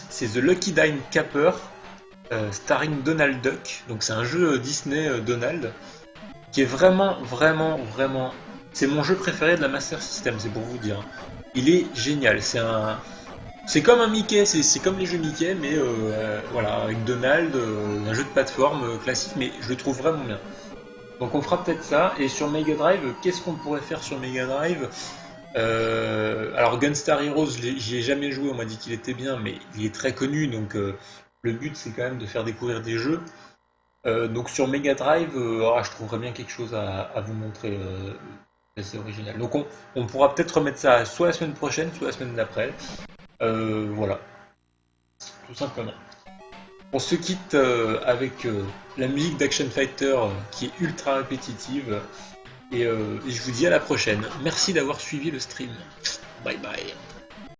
C'est The Lucky Dime Capper, starring Donald Duck. Donc c'est un jeu Disney Donald qui est vraiment C'est mon jeu préféré de la Master System, c'est pour vous dire. Il est génial, c'est comme un Mickey, c'est comme les jeux Mickey, mais voilà, avec Donald, un jeu de plateforme classique, mais je le trouve vraiment bien. Donc on fera peut-être ça, et sur Mega Drive, qu'est-ce qu'on pourrait faire sur Mega Drive? Alors Gunstar Heroes, j'y ai jamais joué, on m'a dit qu'il était bien, mais il est très connu, donc le but c'est quand même de faire découvrir des jeux. Donc sur Mega Drive, je trouverais bien quelque chose à vous montrer. C'est original. Donc on pourra peut-être remettre ça soit la semaine prochaine, soit la semaine d'après. Voilà, tout simplement. On se quitte avec la musique d'Action Fighter qui est ultra répétitive. Et je vous dis à la prochaine. Merci d'avoir suivi le stream. Bye bye.